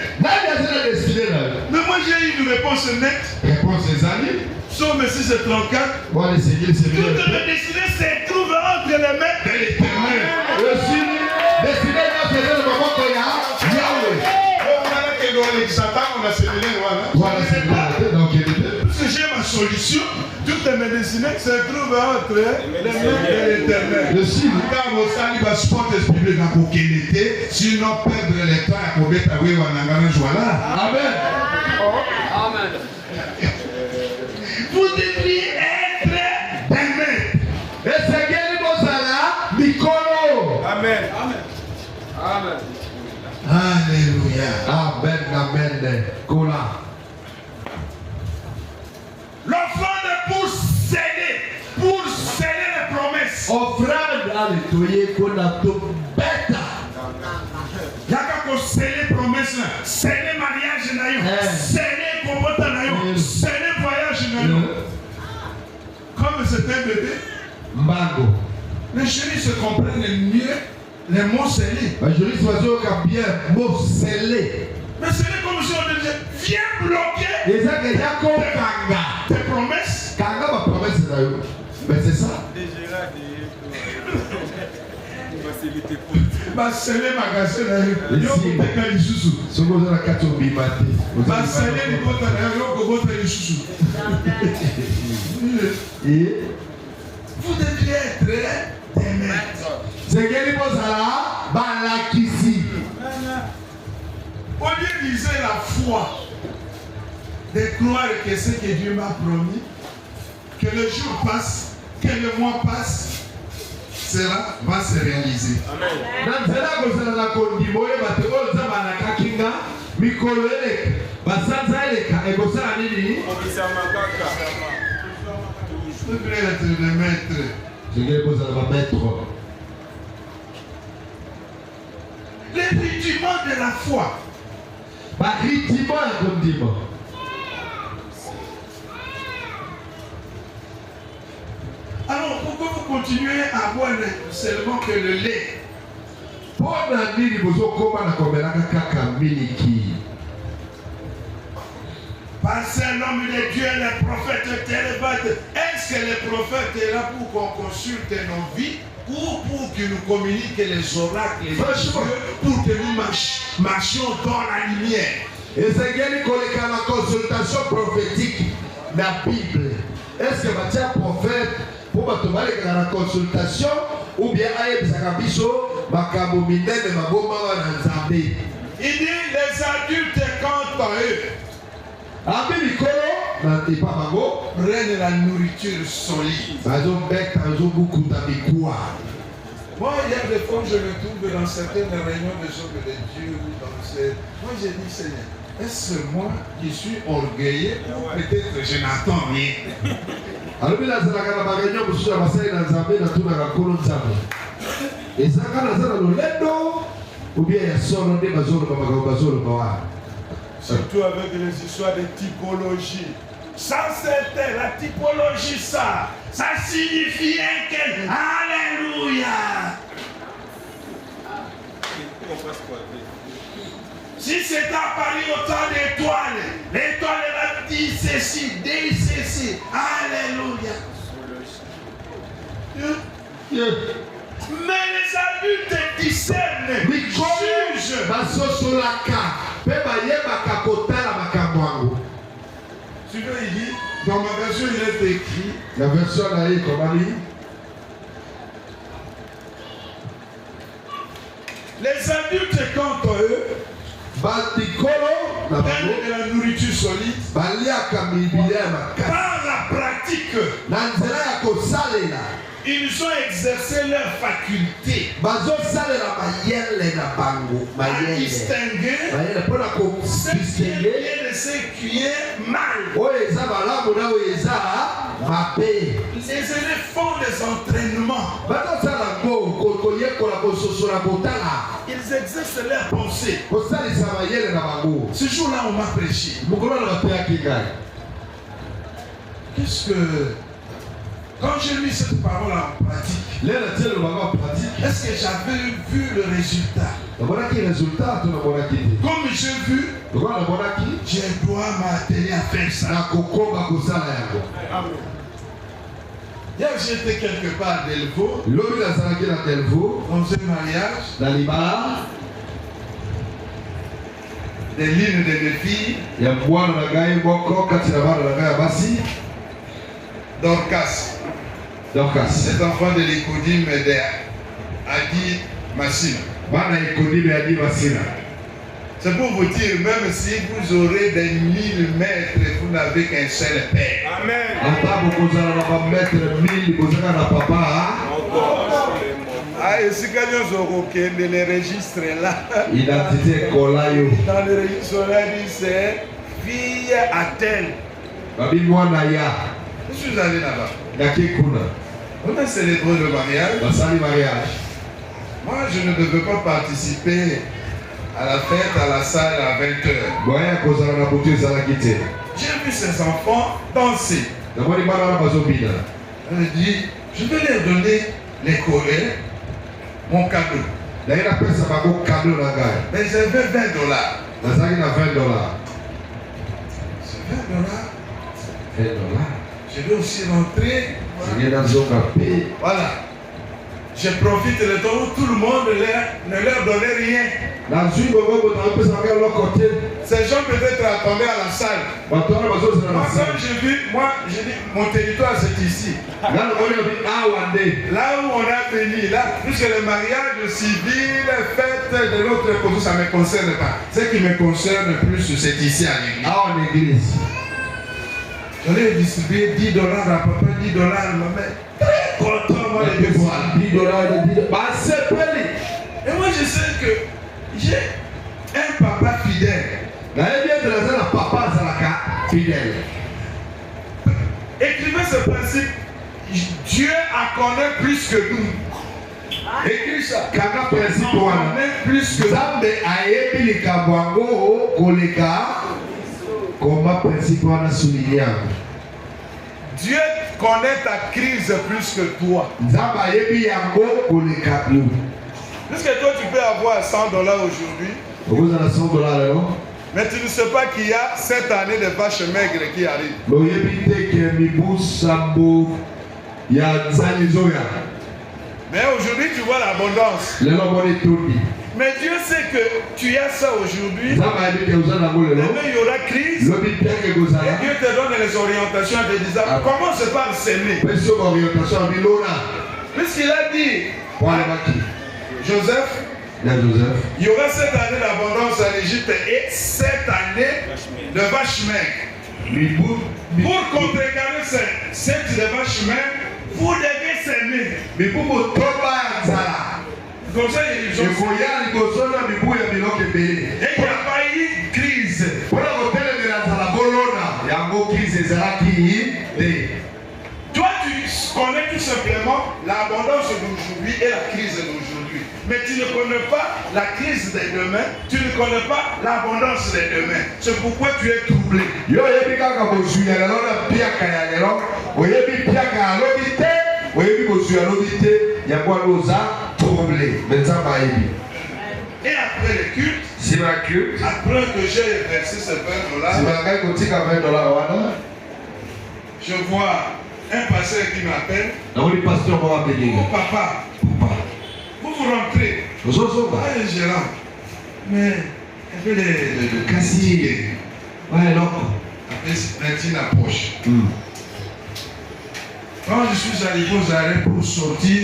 Mais moi j'ai eu une réponse nette. Somme 6 et 34. Toute la destinée se trouve entre les mains de l'Éternel. On a célébré, si j'ai ma solution, toutes mes destinées se trouvent entre les mains de l'Éternel. Quand vous allez à sport expliquer dans quel était, sinon perdre le temps à commettre à Wanangana Joala. Amen. Amen. Vous devriez être des maîtres. Et c'est quel Bozala, Mikolo. Amen. Amen. Amen. Alléluia. Amen, amen. Kola. L'offrande pour sceller les promesses. Offrande à l'étoyer qu'on a tout bête. Il y a qu'à sceller les promesses, sceller mariage, sceller combattre, sceller voyage. Comme c'est un bébé, Mbago. les chéris se comprennent mieux les mots scellés. Je dis oiseau qui bien mot scellé. Mais sceller comme si on disait, viens bloquer tes promesses. Kanga ma promesse là. Mais c'est ça. Va sceller magasin là. Yo koteka lisusu. Soko za kato bimate. Va sceller les potes là. Yo kobota lisusu. Et vous devriez être des maîtres. c'est quel bozala balakisi. Au lieu d'user la foi, de croire que ce que Dieu m'a promis, que le jour passe, que le mois passe, cela va se réaliser. Amen. Vous devez être des maîtres. Les rudiments de la foi. Alors pourquoi vous continuez à boire seulement que le lait? Parce que l'homme de Dieu, le prophète Télébat, un Est-ce que le prophète est là pour qu'on consulte nos vies ou pour qu'il nous communique les oracles, les dieux, pour que nous marchions dans la lumière? Et c'est qu'il y a la consultation prophétique de la Bible. Est-ce que tu as un prophète pour la consultation ou bien il dit les adultes quant à eux prennent la nourriture solide. Moi, il y a des fois, je me trouve dans certaines réunions de hommes de Dieu. Moi, j'ai dit, Seigneur, est-ce moi qui suis orgueilleux ou peut-être je n'attends rien? Surtout avec les histoires de typologie. Ça c'était la typologie, ça signifiait que Alléluia. Si c'est apparu autant d'étoiles, l'étoile a dit ceci, dit ceci. Alléluia. Mais les adultes discernent, jugent. Tu veux, il dit, dans ma version, il est écrit. La version là est comment dit? Les adultes, quant à eux, prennent de la nourriture solide par la pratique. Ils ont exercé leur faculté à distinguer ce qui est bien de ce qui est mal. Les élèves font des entraînements. Ils exercent leur pensée. Ce jour-là, on m'a prêché. Qu'est-ce que... Quand j'ai mis cette parole en pratique, est-ce que j'avais vu le résultat? Comme j'ai vu, je dois m'atteler à faire ça. Hier, j'étais quelque part à Delvaux, dans un mariage, des lignes de mes filles, Dorcas, cet enfant de l'Écodim de Adi Massina. C'est pour vous dire, même si vous aurez des 1000 maîtres, vous n'avez qu'un seul père. Amen. Ah, et si quelqu'un a les registres là, identité Kolayo. Dans le registre là, il dit c'est fille à tel. Je suis allé là-bas. On a célébré le mariage. Moi, je ne devais pas participer à la fête à la salle à 20h. J'ai vu ces enfants danser. Je dis, je vais leur donner les Coréens, mon cadeau. Mais j'avais $20. C'est $20. Je vais aussi rentrer. Voilà. Je profite de temps où tout le monde ne leur donnait rien. Ces gens peut-être attendaient à la salle. Moi, quand j'ai vu, j'ai dit, mon territoire c'est ici. Là où on a béni, là, puisque le mariage civil, fête de l'autre côté, ça ne me concerne pas. Ce qui me concerne plus, c'est ici à l'église. Je lui ai distribué $10 à papa, $10 à ma mère. Très content, moi, de te voir. $10. Et moi, je sais que j'ai un papa fidèle. Écrivez ce principe. Dieu en connaît plus que nous. Écris ça. On connaît plus que Dieu connaît ta crise plus que toi. Puisque toi tu peux avoir $100 aujourd'hui. Mais tu ne sais pas qu'il y a cette année de vaches maigres qui arrivent. Mais aujourd'hui, tu vois l'abondance. Mais Dieu sait que tu as ça aujourd'hui. Demain, il y aura crise. Et Dieu te donne les orientations en te disant commence par s'aimer. Puisqu'il a dit Joseph, il y aura cette année d'abondance en Égypte et cette année de vaches maigres. Pour contrecarrer cette de vaches maigres, vous devez s'aimer. Comme ça, il y a pas eu crise. Toi, tu connais tout simplement l'abondance d'aujourd'hui et la crise d'aujourd'hui. Mais tu ne connais pas la crise de demain, tu ne connais pas l'abondance de demain. C'est pourquoi tu es troublé. Et après le culte, après que j'ai versé ce $20, je vois un pasteur qui m'appelle. Oh papa, vous rentrez. Ah, le gérant. Mais un peu de cassier. Ouais, non. Après, c'est approche. Quand je suis arrivé aux arrêts pour sortir,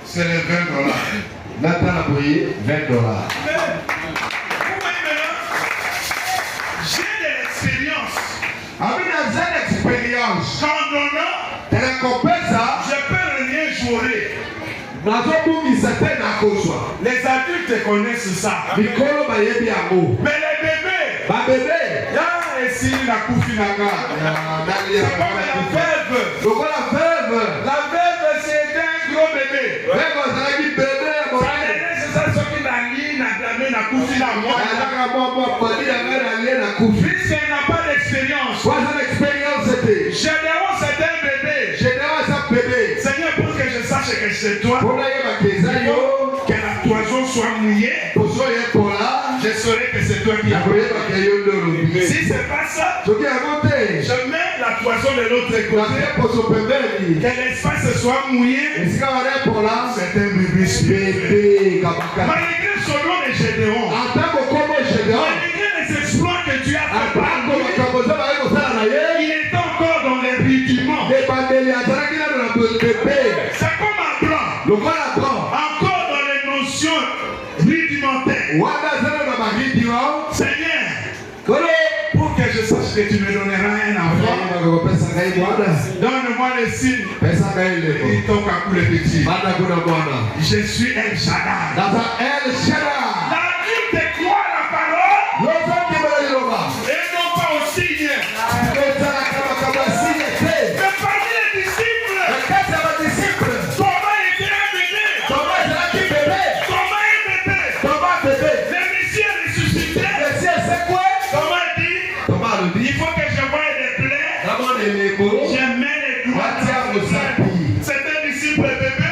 c'est les $20. Nathan a payé $20. Mais, vous voyez maintenant, j'ai de l'expérience. Qu'en donnant, je peux rien jouer. Les adultes connaissent ça. Mais les bébés, c'est comme la veuve. La veuve, c'est un gros bébé. Puisqu'elle n'a pas d'expérience. Généralement, c'est un bébé. Seigneur, pour que je sache que c'est toi, que la toison soit mouillée, je saurai que c'est toi qui as fait. Si c'est pas ça, je mets la toison de l'autre côté, que l'espace soit mouillé. C'est un bébé spirituel. Malgré son nom de Gédéon, malgré les exploits que tu as fait par lui, il est encore dans les rudiments. C'est comme Abraham, encore dans les notions rudimentaires. Seigneur, pour que je sache que tu me donneras un enfant, donne-moi le signe. Il tombe à coup le petit. Je suis El Shaddai. L'adulte croit la parole et non pas au signe. Mais parmi les disciples, Thomas était un bébé. Thomas est bébé. Le Messie est ressuscité. Thomas dit, il faut que je voie les plaies. Je mets les doigts. C'est un disciple bébé.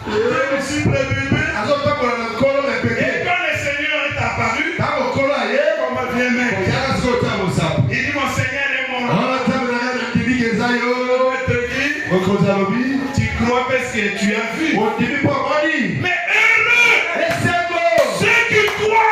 Un disciple bébé. Et quand le Seigneur est apparu, comment vient mec? Il dit mon Seigneur est mon tu crois parce que tu as vu. Mais heureux ceux qui croient.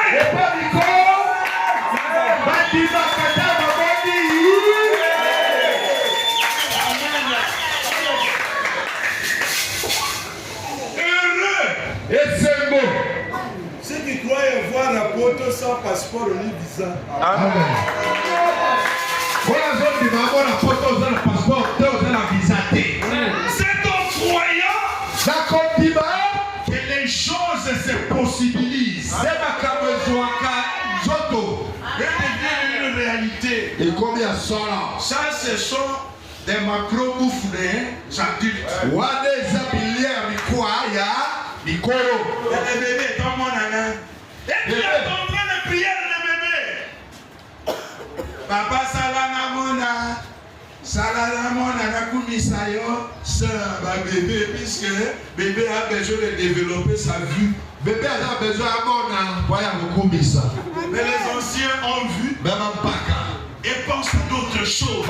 Ceux qui croient voir la porte sans passeport ni visa. Amen. C'est en croyant que les choses se possibilisent. Et deviennent une réalité. Ça, ce sont des macro-bouffes des adultes. Et les bébés, tout le monde en a. Et puis, il y a ton train de prière de bébé. Papa Salamona Nakumisayo, c'est un bébé, puisque bébé a besoin de développer sa vue Bébé a besoin à mon âme. Mais les anciens ont vu et pensent à d'autres choses.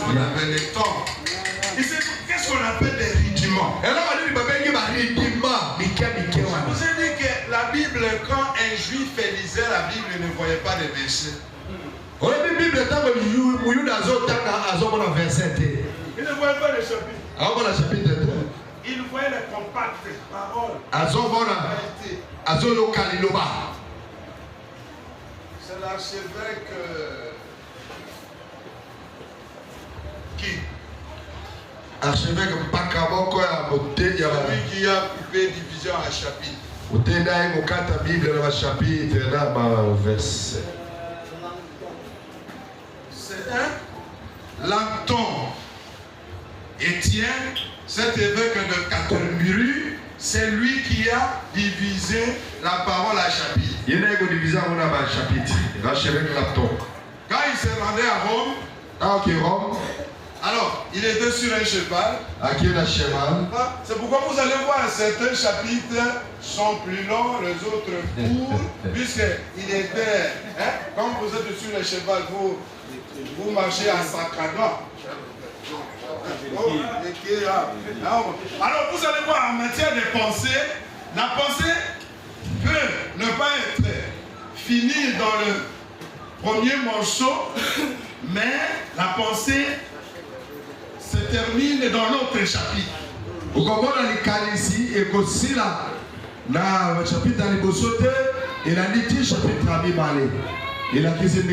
On avait les temps. Qu'est-ce qu'on appelle des rudiments? Je vous ai dit que la Bible, quand un juif lisait la Bible, il ne voyait pas les versets. Il ne voyait pas les chapitres. Il voyait les compacts paroles. C'est l'archevêque qui? Archevêque Pakaboko à Moté, celui qui a coupé division à chapitre. Otenda et Mokata Bible dans le chapitre, là, verset. C'est un Lampton. Étienne, cet évêque de Catemuru, c'est lui qui a divisé la parole à chapitre. Il y a une division à chapitre. L'archevêque Lampton. Quand il s'est rendu à Rome, Rome. Alors, il était sur un cheval. C'est pourquoi vous allez voir certains chapitres sont plus longs, les autres courts, puisqu'il était, quand vous êtes sur le cheval, vous marchez à Sacragua. Alors, vous allez voir en matière de pensée, la pensée peut ne pas être finie dans le premier morceau, mais la pensée se termine dans l'autre chapitre. Vous comprenez les cas ici et aussi là, dans le chapitre de Bosote, il a dit chapitre à Bibalé. Il a dit que c'est un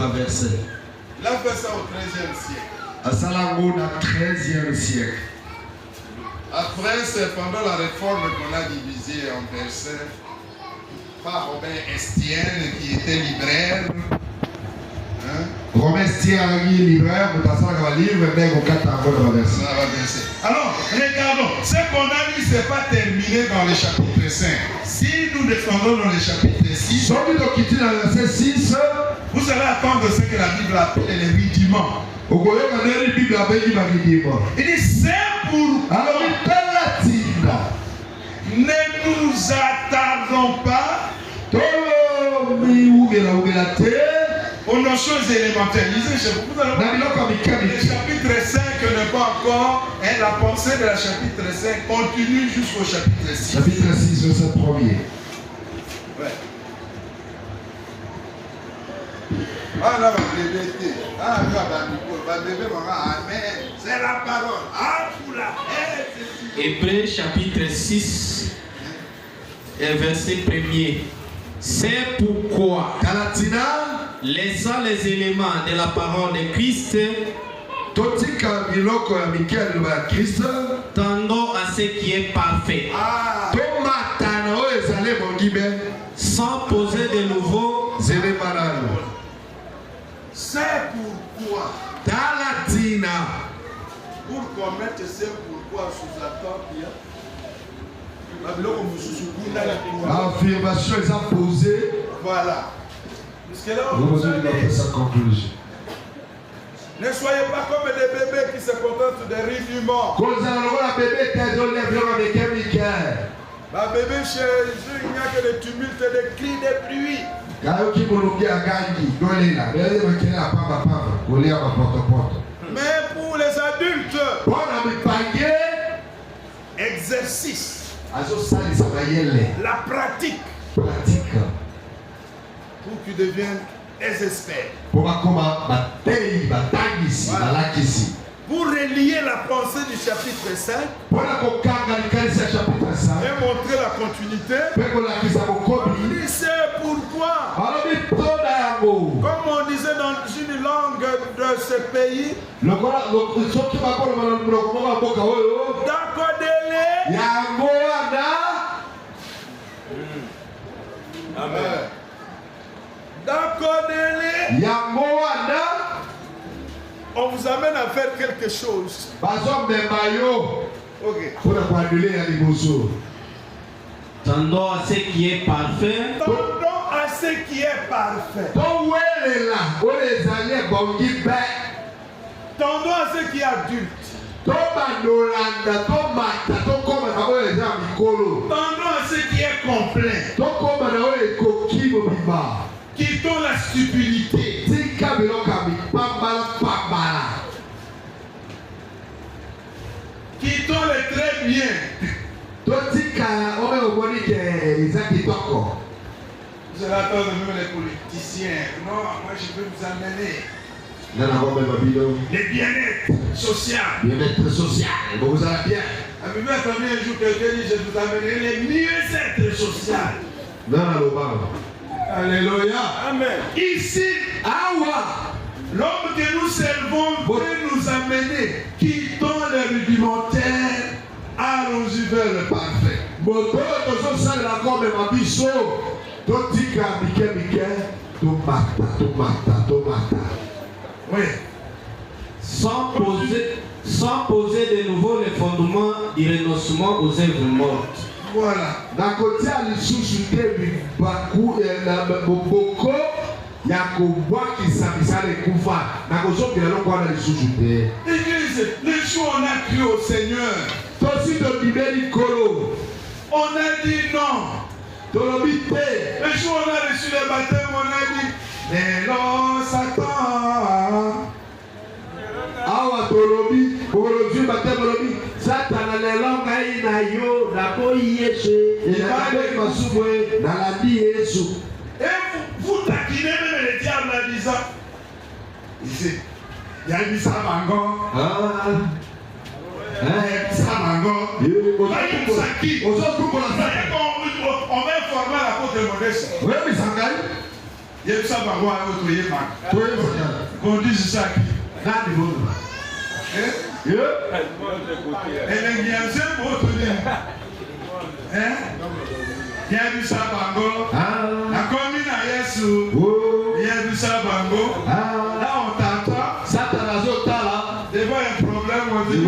verset. Il a fait ça au 13e siècle. À Salango, au 13e siècle. Après, c'est pendant la réforme qu'on a divisé en versets par Robin Estienne qui était libraire. Robin Estienne qui est libraire, pour passer à livre, mais au 4 Alors, regardons, ce qu'on a dit, ce n'est pas terminé dans le chapitre 5. Si nous descendons dans le chapitre 6, vous allez attendre ce que la Bible appelle les rudiments. Il dit, c'est pourquoi ne nous attardons pas aux notions élémentaires. Lisez chez vous. Le chapitre 5 n'est pas encore, et la pensée de la chapitre 5 continue jusqu'au chapitre 6. Chapitre 6, verset 1er. Ouais. Ah là, c'est la parole. Ah, pour la Hébreux chapitre 6, verset 1er. C'est pourquoi, laissant les éléments de la parole de Christ, tendons à ce qui est parfait, sans poser de nouveaux éléments. C'est pourquoi. Pour commettre c'est pourquoi sous attente, affirmation est imposée. Voilà. Jusque là, sa conclusion. ne soyez pas comme des bébés qui se contentent des rudiments. Ma bébé chez Jésus, il n'y a que des tumultes, des cris, des bruits. Mais pour les adultes, exercice. La pratique pour qu'ils deviennent des experts. Voilà. Pour relier la pensée du chapitre 5 et montrer la continuité, c'est pourquoi, comme on disait dans une langue de ce pays, Amen. On vous amène à faire quelque chose. Ok. Tendons à ce qui est parfait. Tendons à ce qui est parfait. Tendons à ce qui est adulte. Pendant ce qui est complet, quittons la stupidité. Quittons le très bien. Vous allez attendre même les politiciens. Non, moi je peux vous amener le bien-être social. Bien-être social. Vous allez bien. Un jour, quelqu'un dit je vous amènerai les mieux-être social. Alléluia. Amen. Ici, l'homme que nous servons veut nous amener. Quittons le rudimentaire, allons-y vers le parfait. Oui. Sans poser de nouveau les fondements du renoncement aux œuvres mortes. Voilà. Église, les jours on a cru au Seigneur. On a dit non. Le jour on a reçu le baptême, on a dit mais non, Satan. Awa tolobi, bolobi batebolobi, Satan lelo ngai na yo na boyi Yesu, na boyi masubwe na landi Yesu. Et vous taquinez même le diable en disant, ici, il y a du sabango. Il y a du sabango. On va informer la côte de Modeste. Oui, mais ça gagne. Il y a du sabango à votre yéman. On dit ça qui. Et les Guinéens, votre nez. Il y a du sabango. La commune à Yesu. Il y a du sabango. Là, on t'entend. Devant un problème, on dit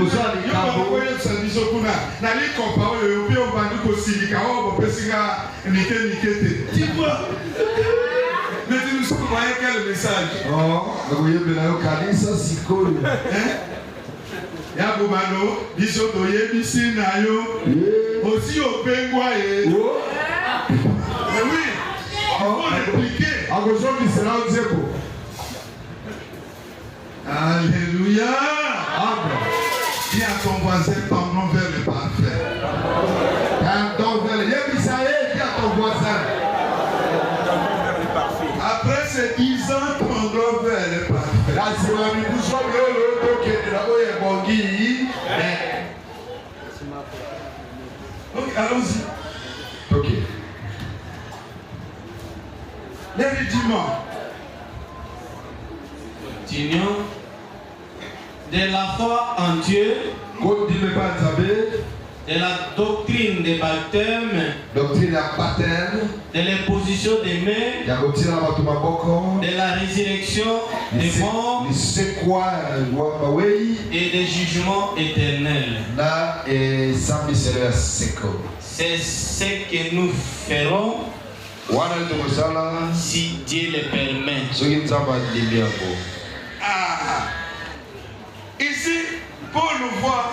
mais tu nous croyais quel message? Yabumano, Bisoto Yebisi Nayo, aussi au Pengwaye. Oui, on va répliquer. Alléluia. Dis à ton voisin, tendons vers le parfait. Tendons vers le Yebisa, dis à ton voisin. Après ces 10 ans, tendons vers le parfait. Ok, allons-y. Ok. Les rudiments. Continuons. De la foi en Dieu, de la doctrine des baptêmes, de l'imposition des mains, de la résurrection des morts et des jugements éternels. C'est ce que nous ferons si Dieu le permet. Ici, Paul nous voit.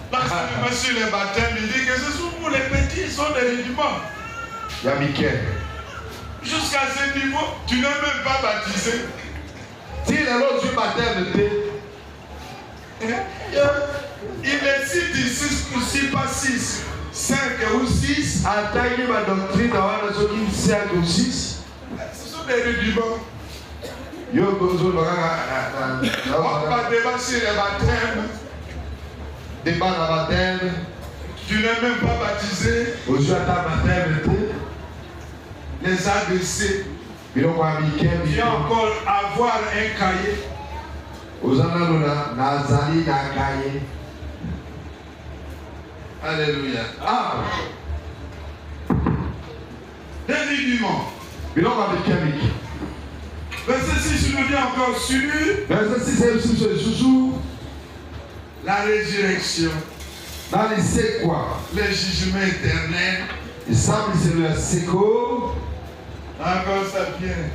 Lorsque sur les baptêmes, il dit que ce sont pour les petits, sont des rudiments. Jusqu'à ce niveau, tu n'es même pas baptisé. Si les autres du baptême il est cite ici, pas 6, 5 ou 6. attaquer ma doctrine dans la zone 5 ou 6. Ce sont des rudiments. On va débattre sur les baptêmes. Débat dans baptême. Tu n'es même pas baptisé. Aujourd'hui, à ta baptême, les ABC. Tu vas encore avoir un cahier. Alléluia. Des rudiments. Verset 6 nous dit encore sur la résurrection. Les jugements éternels. Encore ça vient.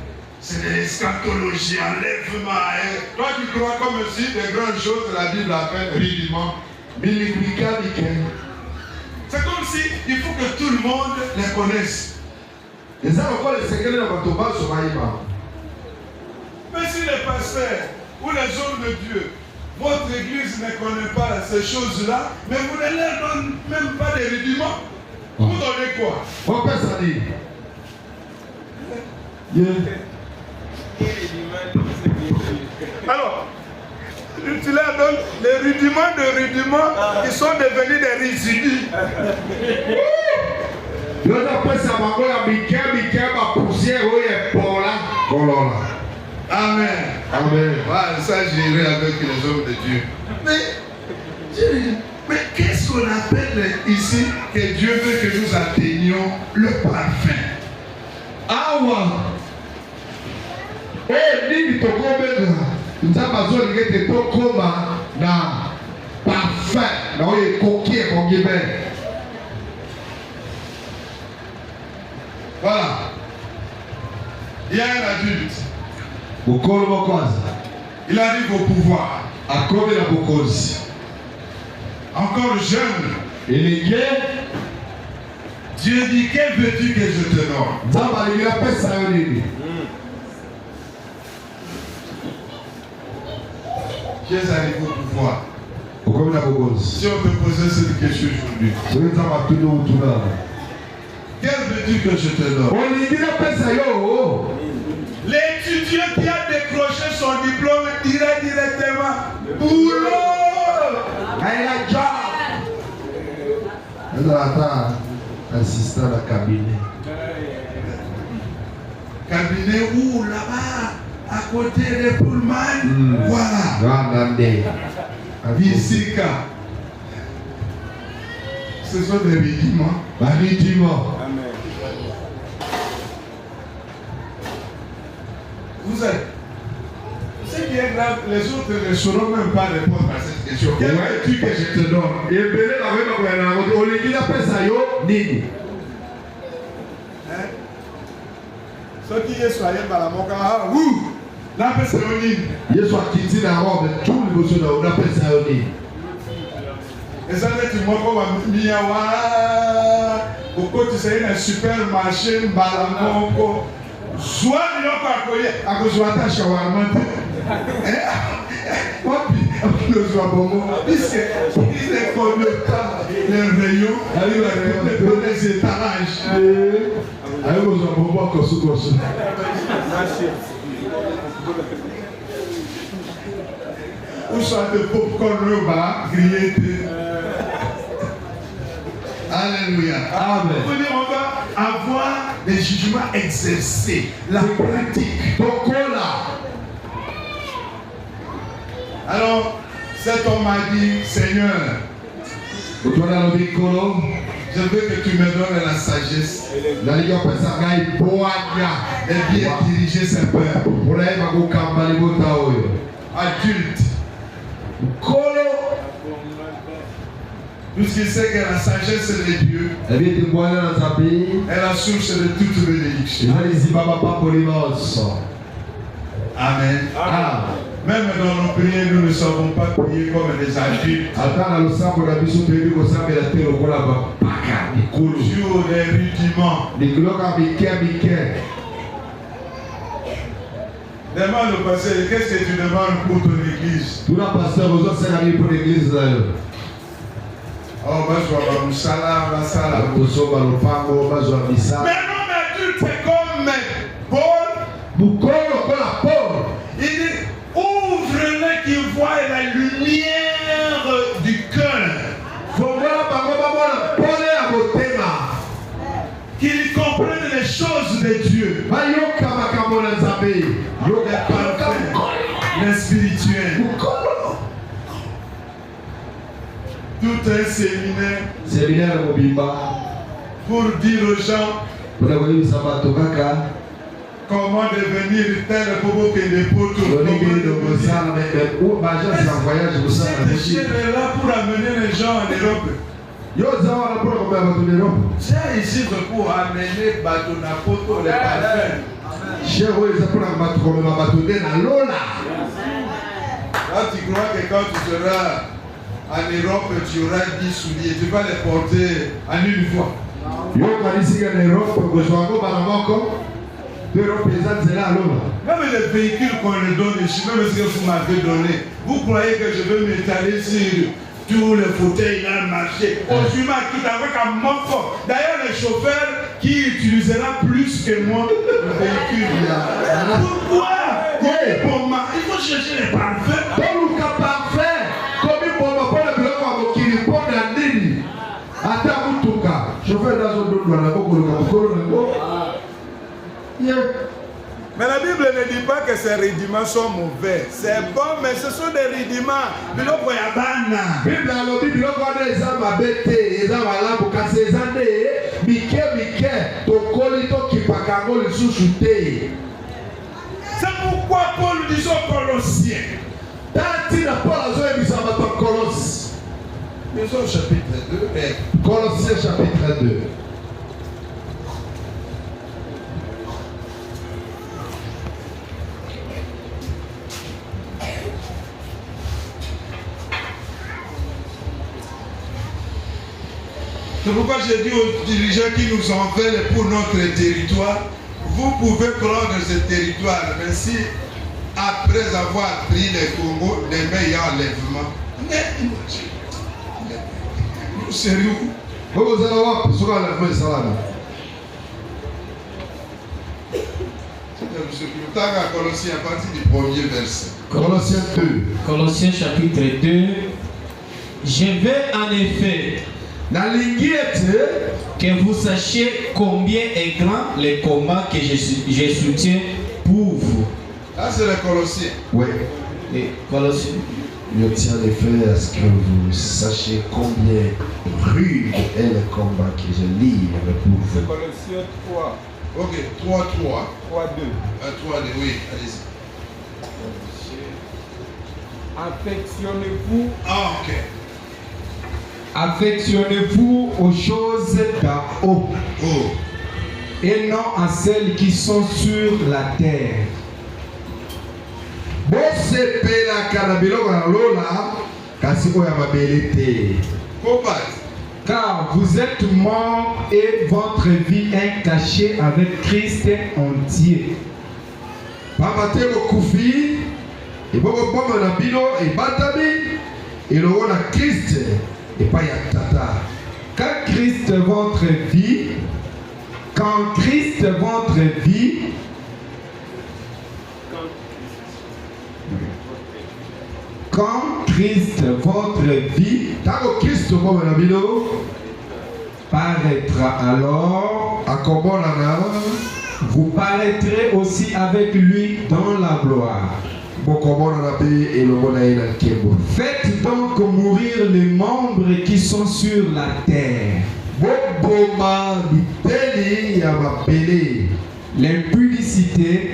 c'est des eschatologies, enlèvement. Et toi, tu crois comme si des grandes choses, la Bible appelle rudiment. C'est comme si il faut que tout le monde les connaisse. Mais si les pasteurs ou les hommes de Dieu, votre église ne connaît pas ces choses-là, mais vous ne leur donnez même pas des rudiments. Vous donnez quoi? Alors, tu leur donnes les rudiments de rudiments qui sont devenus des résidus. Amen. Amen. Voilà, ça j'irai avec les hommes de Dieu. Mais qu'est-ce qu'on appelle ici que Dieu veut que nous atteignions le parfum? Voilà. Il y a un adulte. Il arrive au pouvoir. Encore jeune. Dieu dit, que veux-tu que je te donne? Jésus arrive au pouvoir. Si on te posait cette question aujourd'hui, que veux-tu que je te donne? L'étudiant qui a décroché son diplôme dirait directement boulot. Assistant à la cabinet. Cabinet où là-bas, à côté de Pullman. Voilà. Visika. Ce sont des rudiments. Vous êtes. Ce qui est grave, les autres ne sauront même pas répondre à cette question. Quel veux-tu que je te donne? Ce qui est soyez par la moka, la personne. Et ça veut dire que Miawa, pourquoi tu sais un supermarché, Balamoko, soit à cause de ta shawarma. Puisque il ne connaît pas les rayons, les étalages. Ou soit de popcorn repas grillé. Alléluia. Amen. On va avoir des jugements exercés, la pratique. Alors, cet homme a dit, Seigneur, je veux que tu me donnes la sagesse et bien diriger ce peuple. Adulte. Puisqu'il sait que la sagesse de Dieu est la source de toute bénédiction. Amen. Même dans nos prières, nous ne savons pas prier comme des adultes. Sur les rudiments. Demande au pasteur, qu'est-ce que tu demandes pour ton église? Oh, moi je vois Moussala, Massala. Mais non, mais adulte, c'est comme Paul. Il dit, ouvre-le qui voit la lumière du cœur. Qu'il comprenne les choses de Dieu. Les parfaits, les spirituels. Tout un séminaire pour dire aux gens comment devenir tel bobo que des poteaux. Cette chaîne est là pour amener les gens en Europe. C'est ici pour amener Bateau Napoto les parfums. Cher oyo pour la matrome ma batode na lola. Quand tu crois que quand tu seras en Europe, tu auras 10 souliers, tu vas les porter en une fois. Yo kanisi en Europe ko zwango bana moko. Europe ezanze la lola. Même les véhicules qu'on le donne ici, même ce que vous m'avez donné, vous croyez que je vais m'étaler sur tous les fauteuils là, marcher. On suit ma quitte avec un morceau. D'ailleurs, le chauffeur qui utilisera plus que moi le véhicule là. Pourquoi? Il faut chercher les parfaits. Pour le cas parfait, comme pour le point de vue qui répond à Nini. Attends, Moutouka. Chauffeur dans son dos, dans la boue, Mais la Bible ne dit pas que ces rudiments sont mauvais. C'est bon, mais ce sont des rudiments. Biloko ya bana. Bible a dit biloko wana eza mabete, eza malamu kasi eza nde mike tokoli tokipaka yango lisusu te. C'est pourquoi Paul dit aux Colossiens. Tantina Paul azoyebisa bato ya Colosse. Maison chapitre 2. Colossiens chapitre 2. C'est pourquoi j'ai dit aux dirigeants qui nous enveloppent pour notre territoire, vous pouvez prendre ce territoire, mais si après avoir pris le Congo, les meilleurs enlèvements, nous serions où? Vous allez voir, pour cela, la fin, ça va. Colossiens, à partir du premier verset. Colossiens 2. Colossiens chapitre 2. Je vais en effet que vous sachiez combien est grand le combat que je soutiens pour vous. Là, c'est les Colossiens. Oui. Les Colossiens. Je tiens en effet à ce que vous sachiez combien rude est le combat que je livre pour vous. Colossiens 3. Ok, 3, 3. 3, 2. 3, 2, oui, allez-y. Affectionnez-vous. Ah, ok. Affectionnez-vous aux choses d'en haut Oh. et non à celles qui sont sur la terre. Car vous êtes morts et votre vie est cachée avec Christ entier. Quand Christ votre vie, paraîtra alors, vous paraîtrez aussi avec lui dans la gloire. Faites donc mourir les membres qui sont sur la terre. L'impudicité,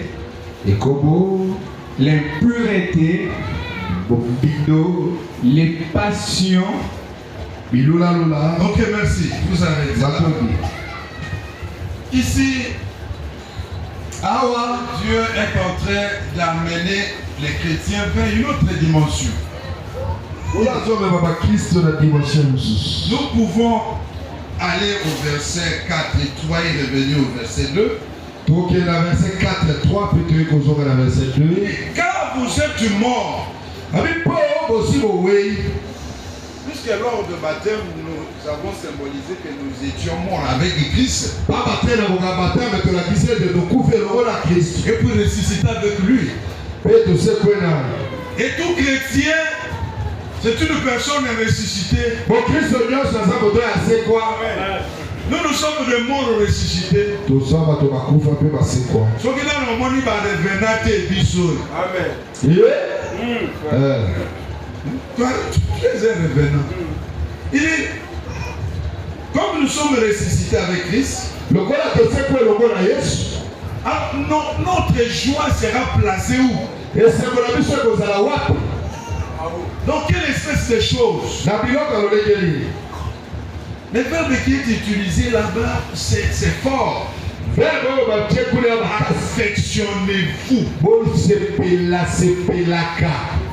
l'impureté, les passions. Ok, merci. Vous avez dit. Ici, Dieu est en train d'amener les chrétiens vers une autre dimension. Nous pouvons aller au verset 4 et 3 et revenir au verset 2. Donc il y a verset 4 et 3, peut-être qu'on sera dans verset 2. Car vous êtes morts. Puisque lors de baptême, nous avons symbolisé que nous étions morts avec Christ. Et pour ressusciter avec lui. Et tout chrétien, c'est une personne ressuscitée. Nous sommes des morts ressuscités. Amen. Toi, tu es un revenant. Comme nous sommes ressuscités avec Christ, notre joie sera placée où? Dans quelle espèce de choses? Le verbe qui est utilisé là-bas, c'est fort. Affectionnez-vous.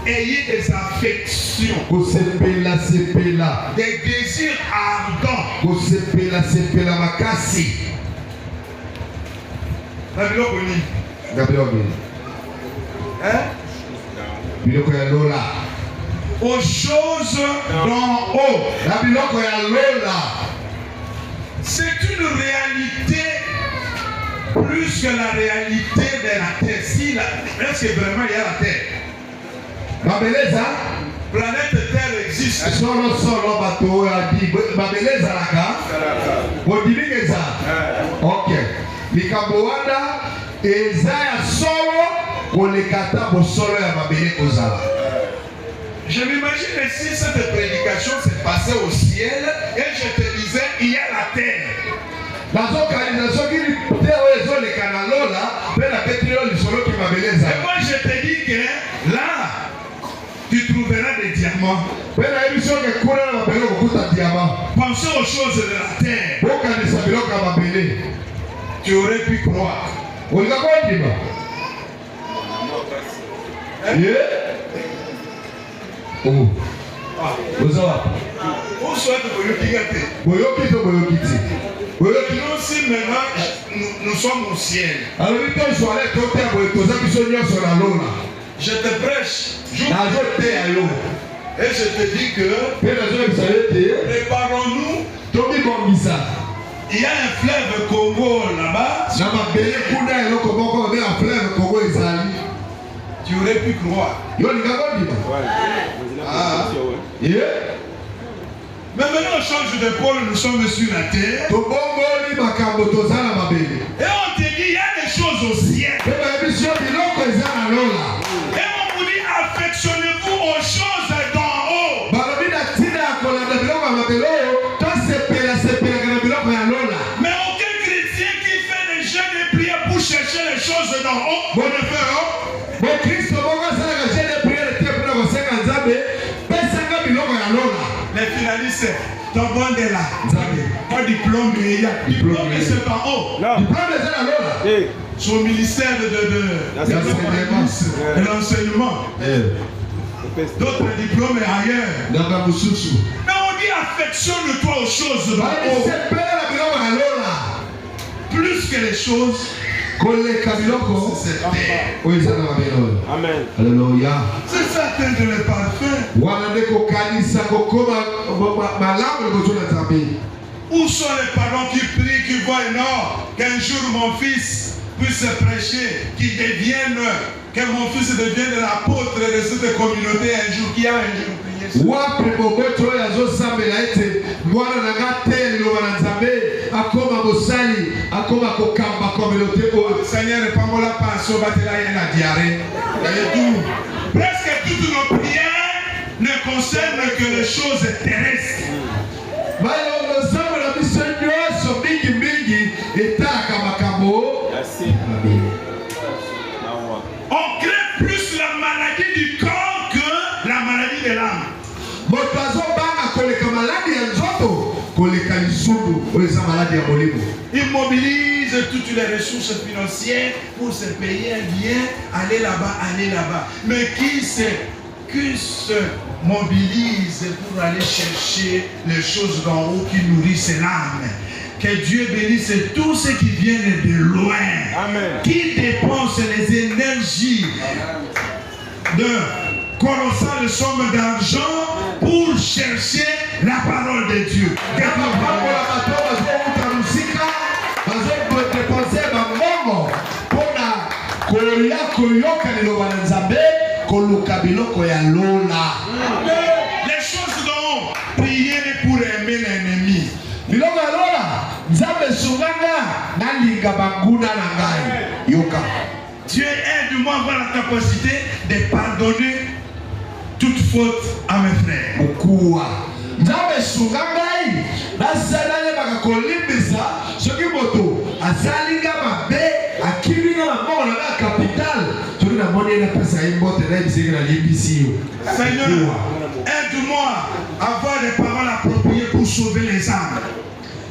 Ayez des affections. Des désirs ardents. Aux choses d'en haut. C'est une réalité plus que la réalité de la terre. Si est-ce que vraiment il y a la terre? Planète Terre existe. Ok. Je m'imagine si cette prédication s'est passée au ciel et je te disais il y a la terre. Et moi je te dis que là tu trouveras des diamants. Pensez aux choses de la terre. Tu aurais pu croire. Où soit nous aussi maintenant nous sommes au ciel. Je te prêche. Et je te dis que préparons-nous. Il y a un fleuve Congo là-bas. Tu aurais pu croire. Mais maintenant on change de pôle, nous sommes sur la terre. Et on te dit il y a des choses au ciel. Et on vous dit affectionnez-vous aux choses d'en haut. Mais aucun chrétien qui fait des jeûnes et prières pour chercher les choses d'en haut, bon ne fait rien. Les finalistes, ton bon de là. Pas diplôme, mais il y a diplôme, c'est en haut. Son ministère de l'enseignement. D'autres diplômes ailleurs. Mais on dit affectionne-toi aux choses de haut. Plus que les choses. Amen. Alléluia. C'est ça atteindre le parfum. Où sont les parents qui prient, qui voient non, qu'un jour mon fils puisse prêcher, qu'il devienne, que mon fils devienne l'apôtre de cette communauté un jour, qui a un jour prié. Seigneur, pas-moi la passion, batela et la diarrhée. Presque toutes nos prières ne concernent que les choses terrestres. On crée plus la maladie du corps que la maladie de l'âme. Il mobilise toutes les ressources financières pour se payer un bien, aller là-bas, aller là-bas. Mais qui se mobilise pour aller chercher les choses d'en haut qui nourrissent l'âme? Que Dieu bénisse tous ceux qui viennent de loin. Amen. Qui dépensent les énergies de colossales sommes d'argent pour chercher la parole de Dieu. Les choses dont prier pour aimer l'ennemi. Dieu aide-moi à avoir la capacité de pardonner toute faute à mes frères. Seigneur, aide-moi à avoir des paroles appropriées pour sauver les âmes.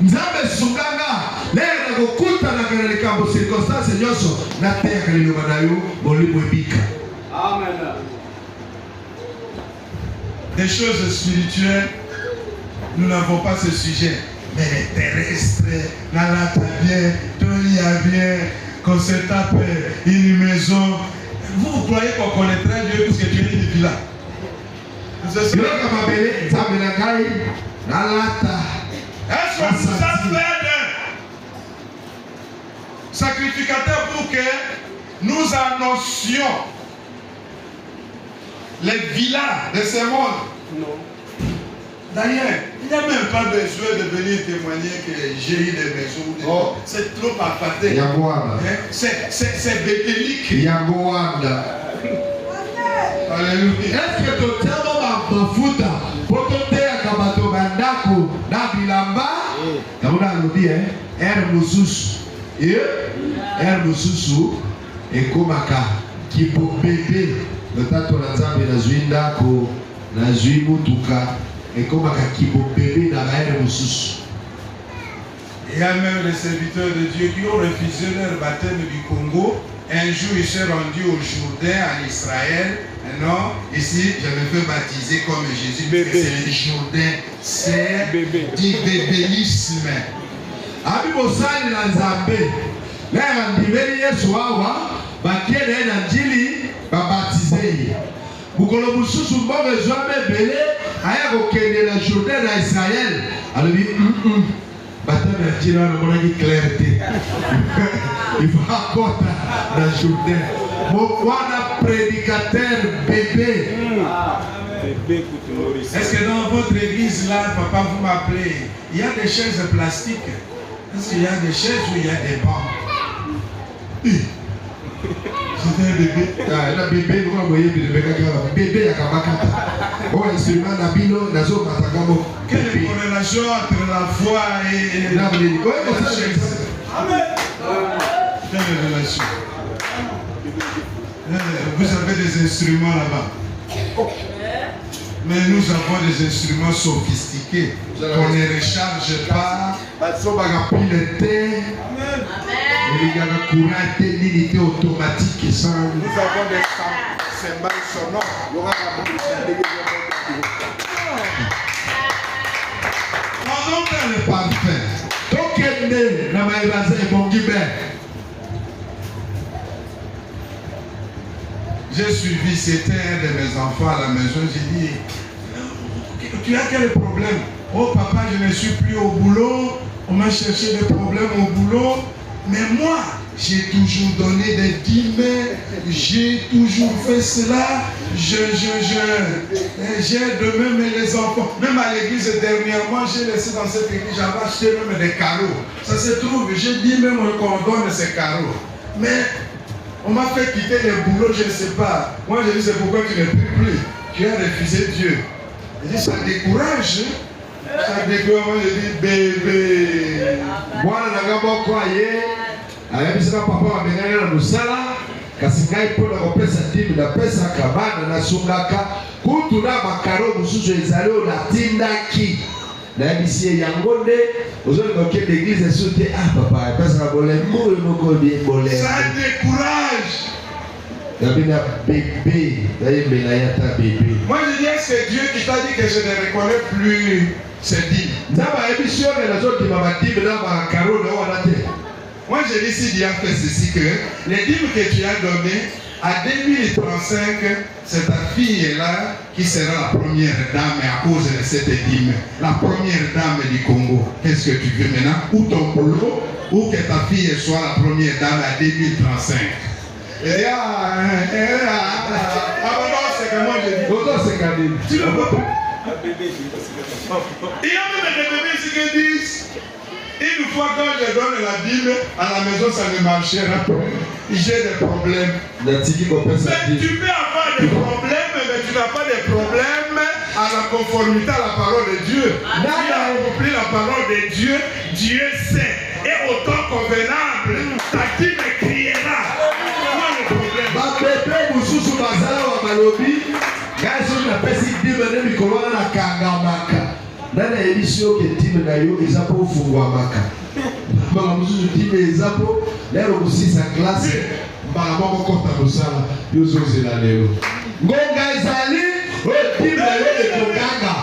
Nzambe sunganga lera gokuta na kana likambo circonstance nyoso na terre lilo banayo molimo ebika. Amen. Des choses spirituelles, nous n'avons pas ce sujet. Mais les terrestres, la lata bien, Tolia bien, qu'on se tape une maison. Vous croyez qu'on connaîtrait Dieu puisque Dieu est depuis là? Est-ce qu'on nous a fait d'un sacrificateur pour que nous annoncions les villas de ce monde? Non. D'ailleurs, il n'y a même pas besoin de venir témoigner que j'ai eu des maisons. Oh. C'est trop parfait. C'est bétélique. Alléluia. Est-ce que tu as mafuta pour te faire comme tu bandako na bilamba? Comme on a dit, mususu et komaka qui pour bébé le tato na nzambe na zwinda ko na zwimutuka. Et comme un bébé dans la mususu. Il y a même les serviteurs de Dieu qui ont refusé leur baptême du Congo. Un jour, ils sont rendus au Jourdain, en Israël. Non, ici, je me fais baptiser comme Jésus. C'est le Jourdain. C'est du bébéisme. Abi Mosani na Nzambe. Lera ndimeli Yesu awa, bakiele na njili, babatize. Bukolo mususu mbonge zwame bele. Aya kokende na Jourdain na Israël. Alors dit baptême na Dieu na mona ki clarté. Il faut apporter na Jourdain. Mon wana prédicateur bébé. Est-ce que dans votre église là, papa vous m'appelez, il y a des chaises plastiques? Est-ce qu'il y a des chaises ou il y a des bancs? C'était un bébé. Un bébé, nous avons envoyé bébé à Kamakata. Bon instrument d'abino, nazo matagamo. Quelle est la corrélation entre la foi et la chaise? Amen. Quelle est la relation? Vous avez des instruments là-bas. Mais nous avons des instruments sophistiqués qu'on ne recharge pas. Amen. L'unité automatique sans. Nous avons des cymbales sonores. Pendant qu'elle est parfaite, donc elle est dans ma évasion et mon guibert. J'ai suivi, c'était un de mes enfants à la maison. J'ai dit, tu as quel problème? Oh papa, je ne suis plus au boulot. On m'a cherché des problèmes au boulot. Mais moi, j'ai toujours donné des dîmes. J'ai toujours fait cela. J'ai de même les enfants. Même à l'église dernièrement, j'ai laissé dans cette église, j'avais acheté même des carreaux. Ça se trouve, j'ai dit même qu'on donne ces carreaux. Mais on m'a fait quitter le boulot, je ne sais pas. Moi, je dis, c'est pourquoi tu ne pries plus. Tu as refusé Dieu. Je dis, ça décourage. Ça décourage. Moi, je dis, bébé. Moi, je n'ai pas croyé. Ayabisaka papa wamengana na musala kasi ngai pona kopesa dimi na pesa kabana na sungaka kutu na makaro mususu ezali na tindaki na bisi yango nde ozoli koke l'église soute papa pesa bolembo moko bien bolembo ça décourage. Yabina bébé yayembela yata bébé. Moi je dis c'est Dieu qui t'a dit que je ne reconnais plus ces dîmes. Nzaba ebisio na zoti mama dimi na makaro na wana te. Moi, je dis si Dieu a fait ceci que les dîmes que tu as données, à 2035, c'est ta fille-là qui sera la première dame à cause de cette dîme. La première dame du Congo. Qu'est-ce que tu veux maintenant? Ou ton boulot, ou que ta fille soit la première dame à 2035. Non, c'est que moi je dis. Tu le vois pas? Il y a même des bébés ici qui disent. Une fois quand je donne la dîme, à la maison ça ne marchera pas. J'ai des problèmes. Mais tu peux avoir des problèmes, mais tu n'as pas de problème à la conformité à la parole de Dieu. Si tu as accompli la parole de Dieu, Dieu sait. Et au temps convenable, ta dîme criera. Quoi le problème? Guys, on a basic dîme de Nicolas na Kangamaka. émission que time na yo ezapo fungwa maka. Mbanga mususu time ezapo lero kusisa classe mbanga moko kota musala yo zozela lelo. Ngonga ezali o time na yo ekokanga.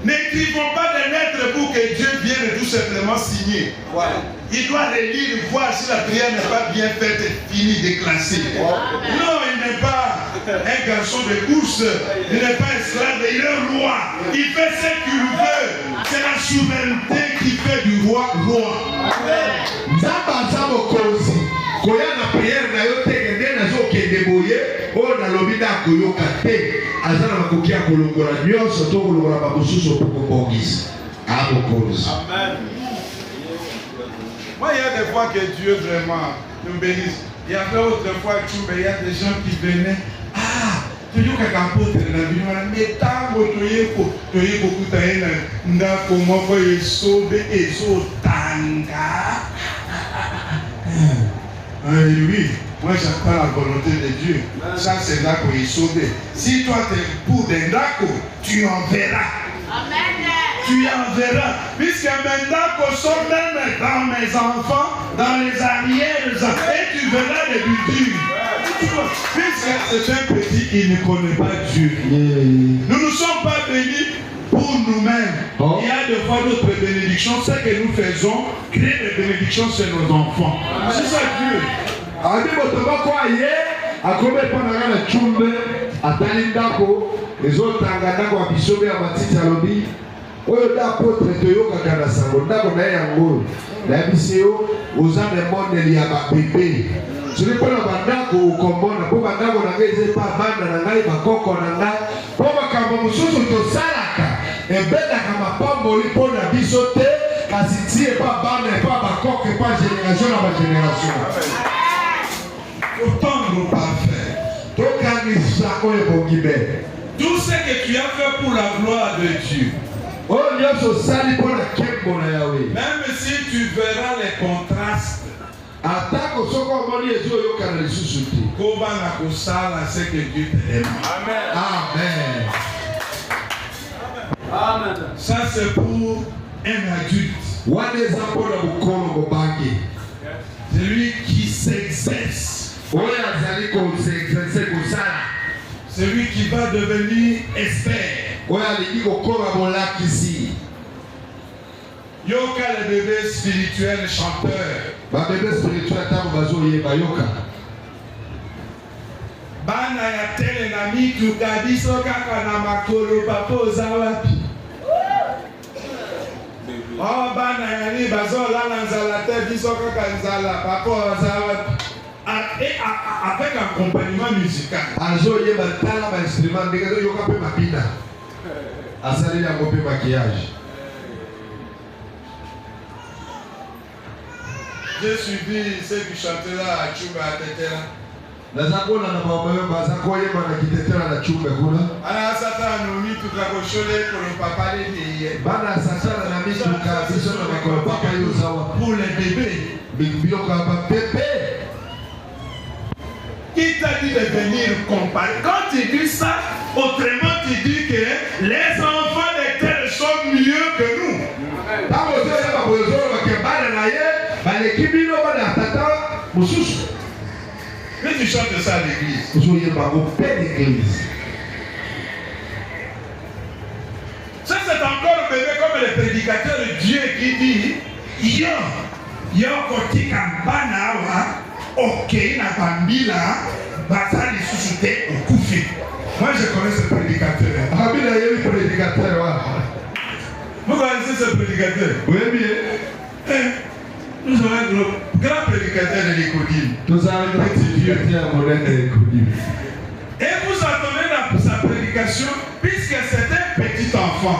N'écrivons pas des lettres pour que Dieu vienne tout simplement signer. Voilà. Il doit les lire, voir si la prière n'est pas bien faite, finie, déclassée. Non, il n'est pas un garçon de course, il n'est pas esclave, il est roi. Il fait ce qu'il veut. C'est la souveraineté qui fait du roi roi. Koya na prière na yo teke nde nazo kende boye o na lobida koyoka te azana makokia kolongola nyonso to kolongola babususu poko bongisi abokozi. Amen. Moi, il y a des fois que Dieu vraiment nous bénisse. Il y avait autrefois il y a des gens qui venaient. Ah, tu dis que apôtre la vie, mais tango toyeko kutaena ndako moko esobe ezotanga. Oui, moi j'attends la volonté de Dieu. Ça c'est là qu'on est sauvé. Si toi tu es pour des ndako, tu en verras. Amen. Tu en verras. Puisque mes ndako sont même dans mes enfants, dans les arrières, et tu verras les buildings. Puisque c'est un petit qui ne connaît pas Dieu. Nous ne sommes pas bénis pour nous-mêmes. Il y a de fois d'autres bénédictions. Ce que nous faisons, créer des bénédictions sur nos enfants. C'est ça Dieu. Adi botobako aye akome pananga na chumbe atali ndako ezotanga ndako ya bisobe ya matiti alobi oyo da apotre toyokaka na sango ndako na ye yango nayebisi yo oza na emoneli ya babebe soki mpona bandako okombona mpo bandako na ngai eza epa banda na ngai bakoko na ngai mpo makambo mosusu tosalaka ebendaka mapamboli mpo na biso te kasi ti epa banda epa bakoko epa génération na bagénération. Autant parfait. Tout ce que tu as fait pour la gloire de Dieu. Même si tu verras les contrastes. C'est que Dieu t'aime. Amen. Amen. Ça c'est pour un adulte. Celui qui s'exerce. Celui qui va devenir expert. Yoka le bébé spirituel chanteur. Bana ya tele na mitu kabiso kaka na makolo papa ozawapi. Oh bana ya ni bazo la nzala te biso kaka nzala papa ozawapi. Et avec accompagnement musical. J'ai suivi ceux qui chantaient là à Chumba à Tetera. Alors Satan nous mit tout la cochonne pour le papa pour les bébés. Il t'a dit de venir comparer. Quand tu dis ça, autrement tu dis que les enfants de terre sont mieux que nous. Mais tu chantes ça à l'église. Ça c'est encore bébé comme le prédicateur de Dieu qui dit Yo koti kambana wa ok na bambila bazali susute okufi. Moi je connais ce prédicateur. Abila yé prédicateur wa. Vous connaissez ce prédicateur? Oui bien. Nous avons un grand prédicateur de l'Écodine. Nous avons un petit vieux modèle de l'Écodine. Et vous attendez sa prédication puisque c'est un petit enfant.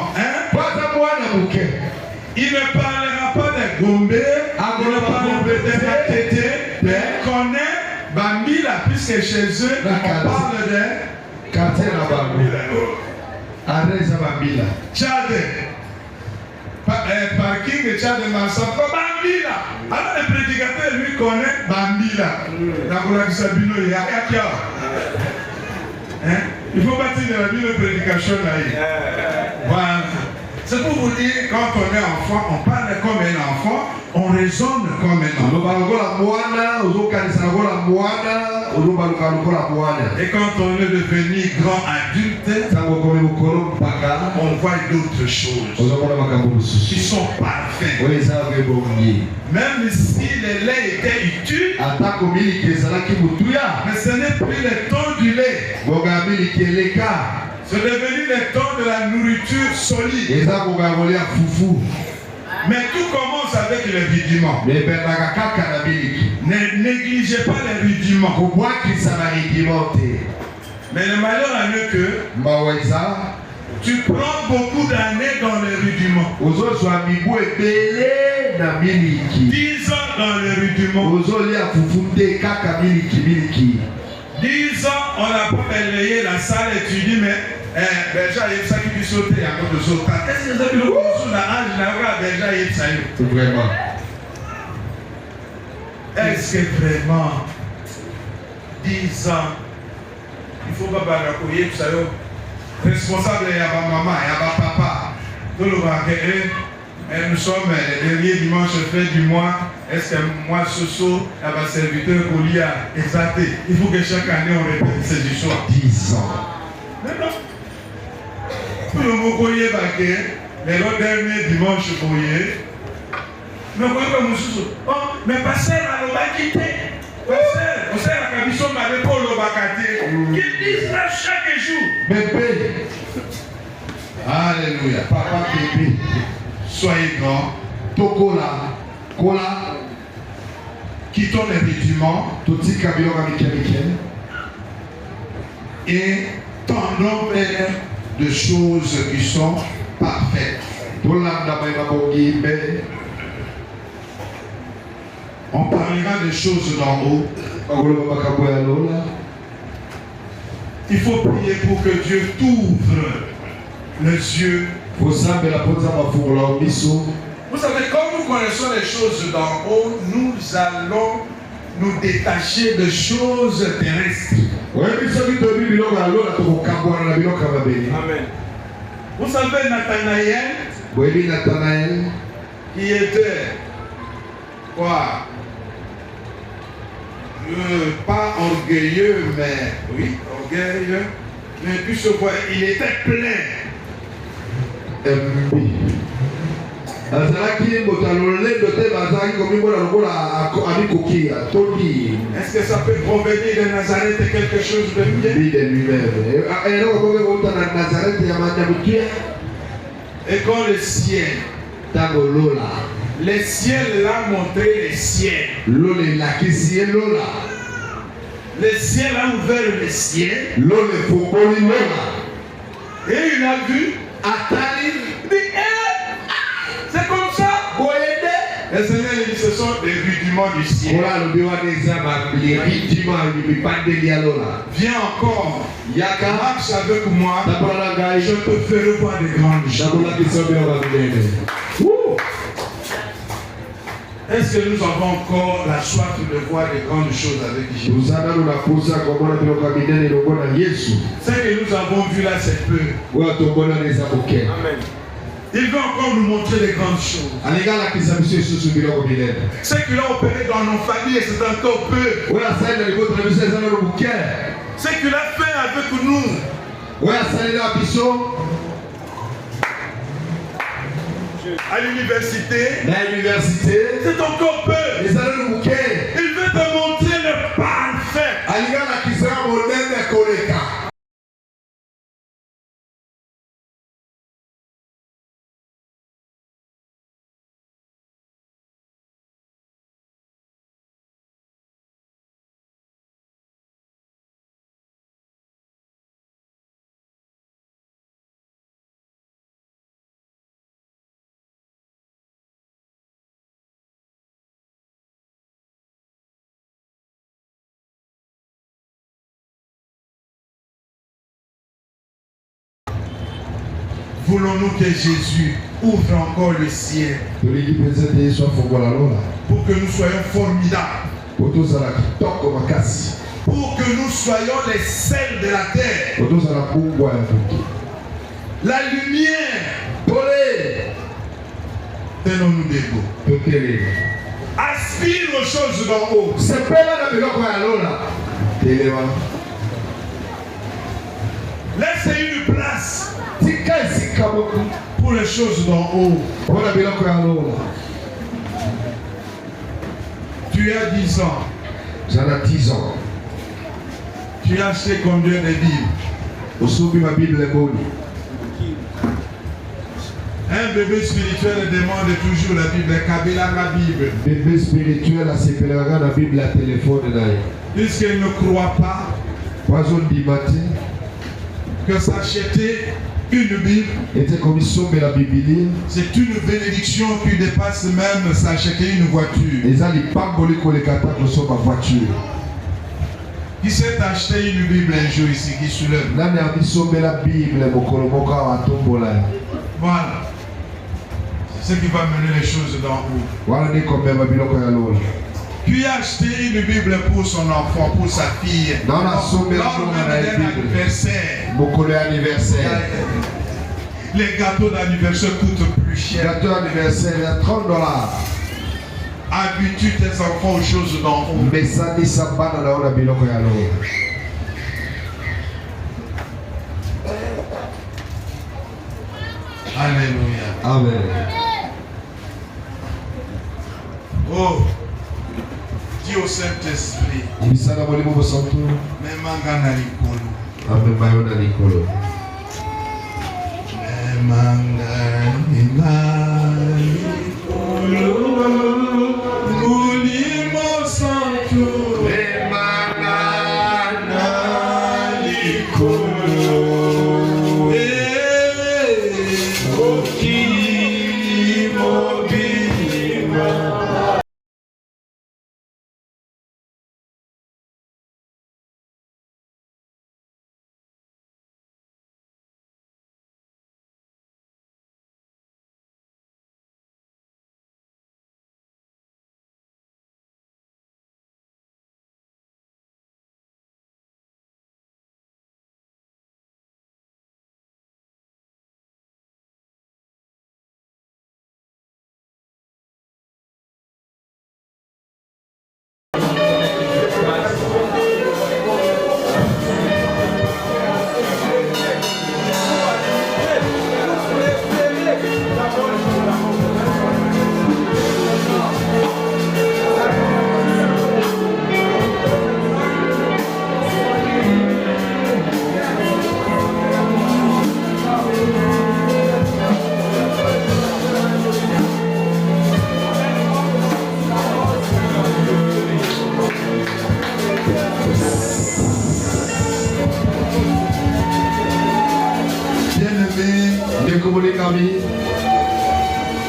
Il ne parlera pas de Gombe, il ne parlera pas de Matete, il connaît Bambila, puisque chez eux, on parle de Katera Bambila. Arreza Bambila. Tchad, parking de Tchad de Massafra, Bambila. Alors le prédicateur lui connaît Bambila. Il faut bâtir de la Bible prédication là. Voilà. C'est pour vous dire, quand on est enfant, on parle comme un enfant, on raisonne comme un enfant. Et quand on est devenu grand adulte, on voit d'autres choses qui sont parfaites. Même si le lait était utile, mais ce n'est plus le temps du lait. C'est devenu le temps de la nourriture solide. Mais tout commence avec les rudiments. Ne négligez pas les rudiments. Mais le malheur en est que tu prends beaucoup d'années dans les rudiments. 10 ans dans les rudiments. 10 ans, on n'a pas balayé la salle et tu dis, mais Berger, il y a ça qui peut sauter à cause de sauter. Qu'est-ce que c'est que le sous la âge, Berger, il y a ça. Vraiment. Est-ce que vraiment 10 ans, il ne faut pas balayer, vous savez, responsable, il y a ma maman, il y a ma papa. Tout le monde, nous sommes les derniers dimanches fait du mois. Est-ce que moi, Soso, il y a ma serviteur qu'on lit à exalter. Il faut que chaque année on répète ces histoires. 10 ans. Mais non. Tout le monde connaît baquet, mais le dernier dimanche, vous voyez. Mais vous voyez comme Soso. Oh, mais passer à l'obacité. Passer, on sait la commission m'avait pas l'obacité. Qu'ils disent là chaque jour. Bébé. Alléluia. Papa bébé. Soyez grand. Tokola. Kola. Quittons les rudiments. Et tendons vers de choses qui sont parfaites. On parlera des choses d'en haut. Il faut prier pour que Dieu t'ouvre les yeux. Vous savez, quand nous connaissons les choses d'en haut, nous allons nous détacher de choses terrestres. Amen. Vous savez, Nathanaël, qui était quoi? Pas orgueilleux, mais oui, orgueilleux. Mais puis ce quoi, il était plein. Est-ce que ça peut provenir de Nazareth quelque chose de bien? Et quand le ciel l'a montré le ciel. Le ciel a ouvert le ciel. Et il a vu Atali. C'est comme ça. Le Seigneur dit ce sont des rudiments du ciel. Viens encore. Marche avec moi. Je te ferai voir des grandes choses. Est-ce que nous avons encore la soif de voir des grandes choses avec Jésus? Ce que nous avons vu là, c'est peu. Amen. Il veut encore nous montrer les grandes choses. Ce qu'il a opéré dans nos familles, c'est encore peu. Ce qu'il a fait avec nous. À l'université, c'est encore peu. Il veut te montrer le parfait. Voulons-nous que Jésus ouvre encore le ciel pour que nous soyons formidables, pour que nous soyons les sels de la terre, la lumière Tenons-nous debout. Aspire aux choses d'en haut. Laissez une place pour les choses d'en haut. Tu as 10 ans. J'en ai 10 ans. Tu as acheté combien de Bibles? Ma Bible est bonne. Un bébé spirituel demande toujours la Bible. Kabila la Bible. Bébé spirituel a séparé la Bible à téléphone. Puisqu'il ne croit pas que s'acheter une Bible, c'est une bénédiction qui dépasse même s'acheter une voiture. Qui s'est acheté une Bible un jour ici qui soulève? Voilà. C'est ce qui va mener les choses d'en haut. Qui a acheté une Bible pour son enfant, pour sa fille? Lors d'un anniversaire. Les gâteaux d'anniversaire coûtent plus cher. Gâteau d'anniversaire, il y a $30. Habitue tes enfants aux choses d'en haut. Mais ça dit ça pas dans la biloko ya lo. Alléluia. Amen. Oh, dis au Saint-Esprit. Ibisana boli mo santo. Memanga na likolo. Amen bayo na likolo. Memanga na likolo. Mulimo santo. Memanga na likolo.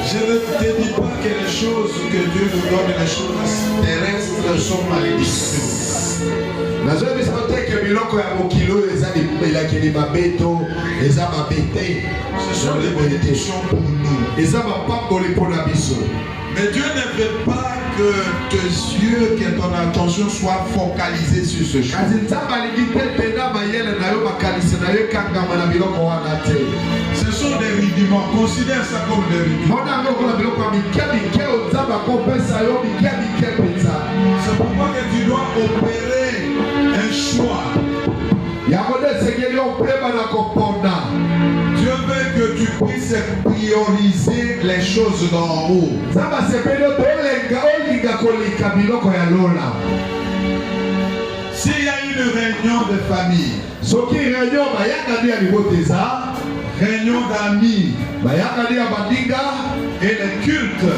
Je ne te dis pas que les choses que Dieu nous donne, les choses terrestres sont malédictions. Ce sont des bénédictions pour nous. Mais Dieu ne veut pas que tes yeux, que ton attention soit focalisée sur ce chose. Ce sont des rudiments. Considère ça comme des rudiments. C'est pourquoi que tu dois opérer un choix. Dieu veut que tu puisses prioriser les choses d'en haut. S'il y a une réunion de famille, réunion d'amis et les cultes,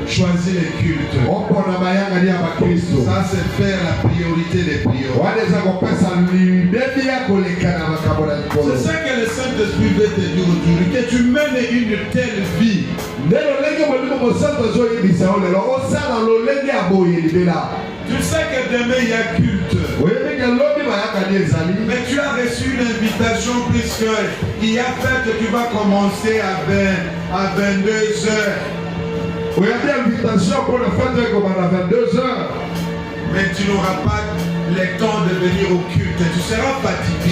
choisis les cultes. Ça c'est faire la priorité des priorités. C'est ça que le Saint-Esprit veut te dire aujourd'hui, que tu mènes une telle vie. Tu sais que demain il y a culte. Mais tu as reçu une invitation puisqu'il y a fête, tu vas commencer à 22h. Oui, il y a une invitation pour la fête à 22h. Mais tu n'auras pas le temps de venir au culte. Tu seras fatigué.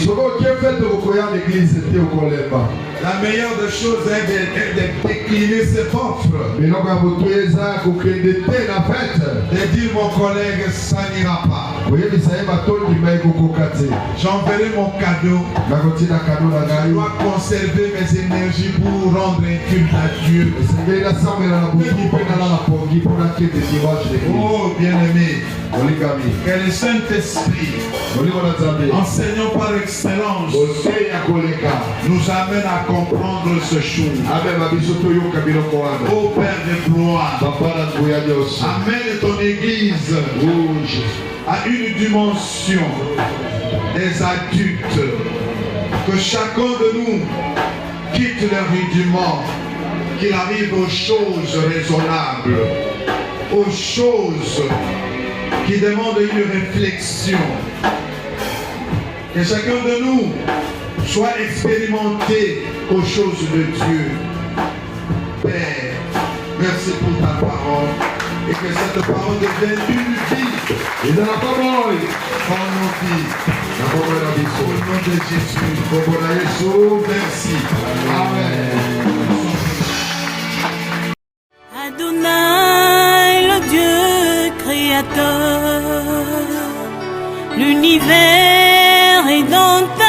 La meilleure des choses est de décliner cette offre. De dire mon collègue, ça n'ira pas. J'enverrai mon cadeau. Je dois conserver mes énergies pour rendre un culte à Dieu. Oh bien-aimé, que le Saint-Esprit, enseignant par excellence, nous amène à comprendre ce chose. Ô Père de gloire, amène ton Église à une dimension des adultes, que chacun de nous quitte le rudiment, qu'il arrive aux choses raisonnables, aux choses qui demandent une réflexion. Que chacun de nous soit expérimenté aux choses de Dieu. Père, merci pour ta parole et que cette parole devienne une vie. Et dans la parole, en nos vies. Au nom de Jésus, merci. Amen. Adonai, le Dieu créateur, l'univers est dans ta